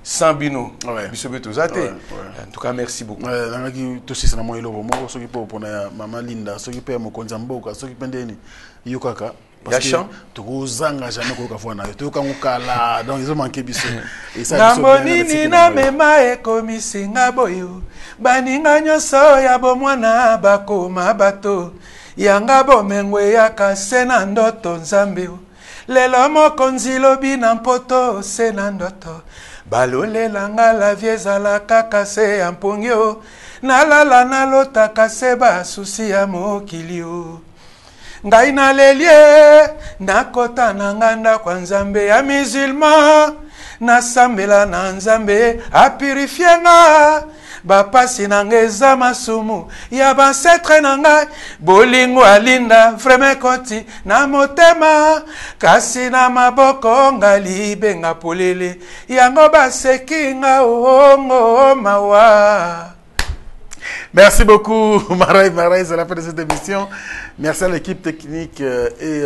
sans Bino en tout cas merci beaucoup tout ça moi il mo so ki pour maman Linda so ki pe mo konza mboka so ki pendeni yokaka parce que to zanga jamais ko ka fona to ka ngukala donc ils ont manqué biso et ça nini na mema e komisinga boyo baninga nyoso ya bomwana bakoma bato yanga bomengwe ya kasena ndoto nzambe lelo mokonzi lobi na mpoto se na ndoto balolelanga la vie ezala kaka se ya mpongi o nalala nalotaka se basusi ya mokili o ngai nalelie nakota na nganda kwa nzambe ya musulman nasambela na nzambe apurifie nga bapasi na ngai eza masumu ya bansetre na ngai bolingo alinda vreme koti na motema kasi na maboko nga libenga polele yango baseki nga ongo mawa. Merci beaucoup, Marai, c'est la fin de cette émission. Merci à l'équipe technique et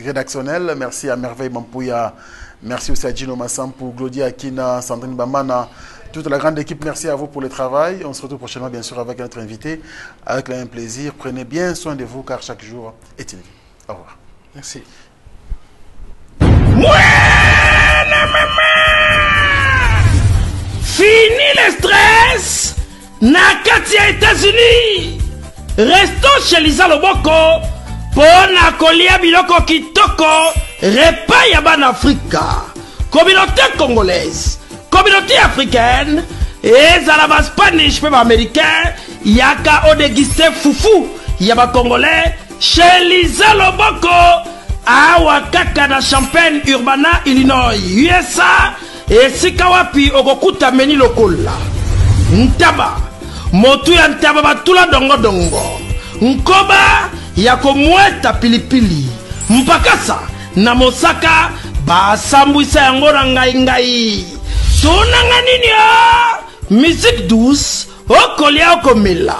rédactionnelle. Merci à Merveille Mampouya. Merci aussi à Gino Massampou, Glodia Akina, Sandrine Bamana, toute la grande équipe. Merci à vous pour le travail. On se retrouve prochainement, bien sûr, avec notre invité. Avec le même plaisir. Prenez bien soin de vous, car chaque jour est une vie. Au revoir. Merci. Fini le stress. Nakatia États-Unis. Restons chez Lisa Loboko. Pona kolia biloko kitoko. Repas yaban Africa. Communauté congolaise. Communauté africaine. Et Zalaba Spanish, même américain. Yaka odegiste foufou. Yaba congolais. Chez Lisa Loboko. Awa kaka na Champaign, Urbana, Illinois. USA. Et Sikawapi okokuta meni lokola. Ntaba. Motu ya ntaba batula dongo dongo. Nkoba ya komweta pilipili. Mpakasa na Mosaka basambwisa yango na ngai. Tonanga nini ya? Musique douce, okolia okomela.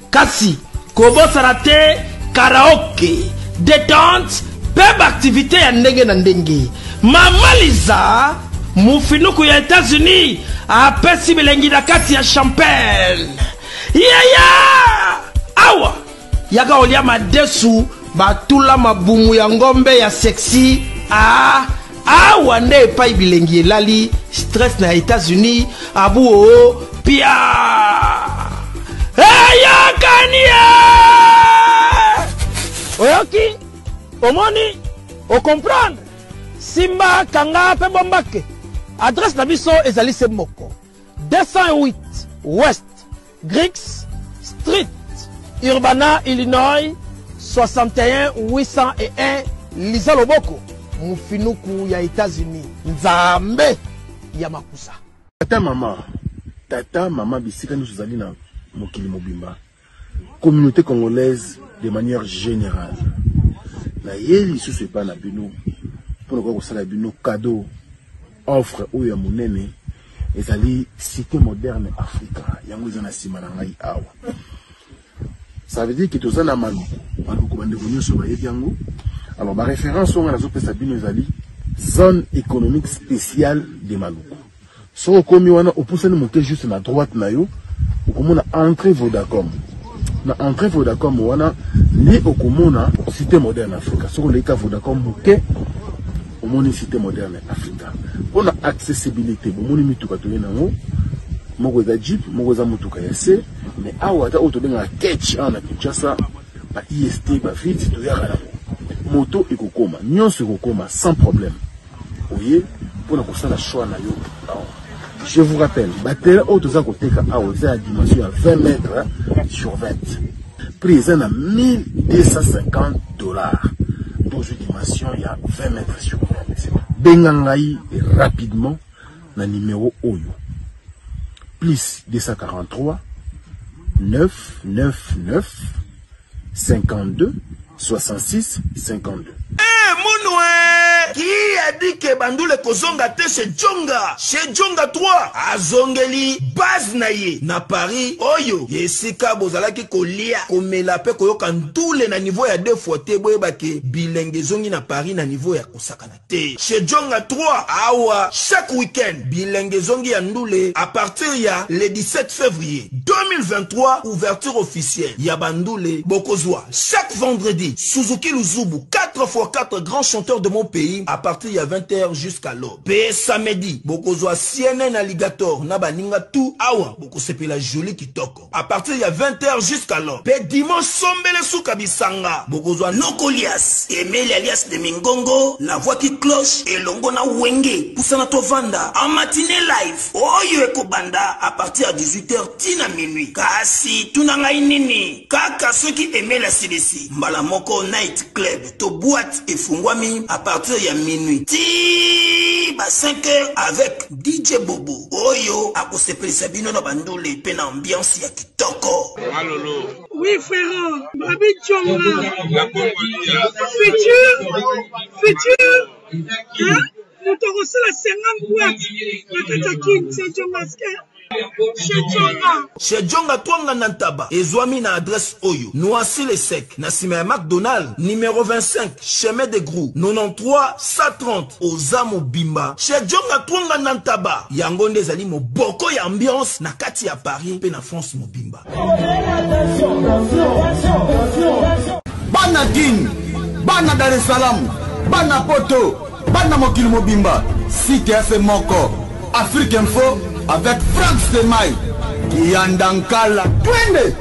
Kasi, kobosana te, karaoke, détente, peba activité ya ndenge na ndenge. Mama Liza, mufinuku ya États-Unis, apesi bilengi na kati ya Champagne. Yeah! awa yaka olia madesu batula mabumu ya ngombe ya sexy awa nde epai bilengi elali stress na États-Unis abu o pia eyakania oyoki omoni o comprendre simba kanga pe bombake adresse na biso ezali se moko 208 West Griggs Street Urbana Illinois 61 801 Liza Loboko mufinuku ya États-Unis nzambe ya makusa tata mama bisika nous zali na mokili mobimba communauté congolaise de manière générale na yeli sous pas na bino pour ko sala bino cadeau offre ou ya monene ezali cité moderne Africa yango ezana sima na ngai awa. Ça veut dire que tous en amalu maluku bande venu sur ba yango. Alors ma référence on a zo pesa bino ezali zone économique spéciale de Maluku. So komi wana opusani monter juste na droite na yo okomona entrée Vodacom. Na entrée Vodacom wana ni okomona cité moderne Africa. So le ka Vodacom moke omoni cité moderne Africa. On a accessibilité bomoni mituka to yenango moko za jeep moko za mutuka ya se mais awa ta auto benga catch ana Kinshasa ba IST ba vite to ya kana moto ekokoma nyonso ekokoma sans problème. Voyez pour la la choix na yo. Je vous rappelle, batterie auto za koteka awa za dimension à 20 mètres sur 20. Prix à $1250. Dans une dimension il y a 20 mètres sur 20. Bengangai rapidement na numéro Oyo. Plus 243 999 52 66 52. Qui a dit que Bandoule Kozonga te chez Djonga? Chez Djonga 3, Azongeli, base naye, na Paris, Oyo, Yesika Bozalaki Kolia, Komelape Koyoka Ndoule na niveau ya 2 fois te, Boyebake, Bilenge Zongi na Paris na niveau ya Kosakana te. Chez Djonga 3, Awa, chaque week-end, Bilenge Zongi ya Ndoule, à partir ya le 17 février 2023, ouverture officielle, ya Bandoule, Bokozwa, chaque vendredi, Suzuki Luzubu, 4x4 grands chanteurs de mon pays, à partir de 20h jusqu'à l'aube. P samedi, Bokozwa CNN Alligator, Nabaninga tout, Awa, Bokosepe la jolie kitoko. À partir de 20h jusqu'à l'aube. P dimanche, Sombele Soukabisanga, Bokozwa Nokolias, Emile alias de Mingongo, la voix qui cloche, et Longona Wenge, Poussana Tovanda, en matinée live, Oyo Ekobanda, à partir de 18h, Tina minuit. Kasi, Tunanga Inini, Kaka ceux qui aimaient la CDC, Malamoko Night Club, To boîte et Fungwami, à partir de minuit. Ti ba 5h avec DJ Bobo. Oyo akosepeli Sabino na Bandoule pe na ambiance ya kitoko. Malolo. Oui frère, Babi Djonga. Futur. Hein? Nous t'avons reçu la 50 boîtes. La Katakine, c'est Djonga. Chez Djonga Twanga Nantaba, Ezwami na adresse Oyo, Noisy le Sec, Nassime McDonald, numéro 25, chemin de Grou, 93 130, Ozamo Bimba. Chez Djonga Twanga Nantaba, Yangonde Zali mo boko ya ambiance, na kati ya Paris, pe na France mo Bimba. Bana Guine, Bana Dar es Salaam, Bana Poto, Bana Mokili Mobimba, Cité FM Moko, Afrique Info, avec Frank Stemai, Yandankala, Twende.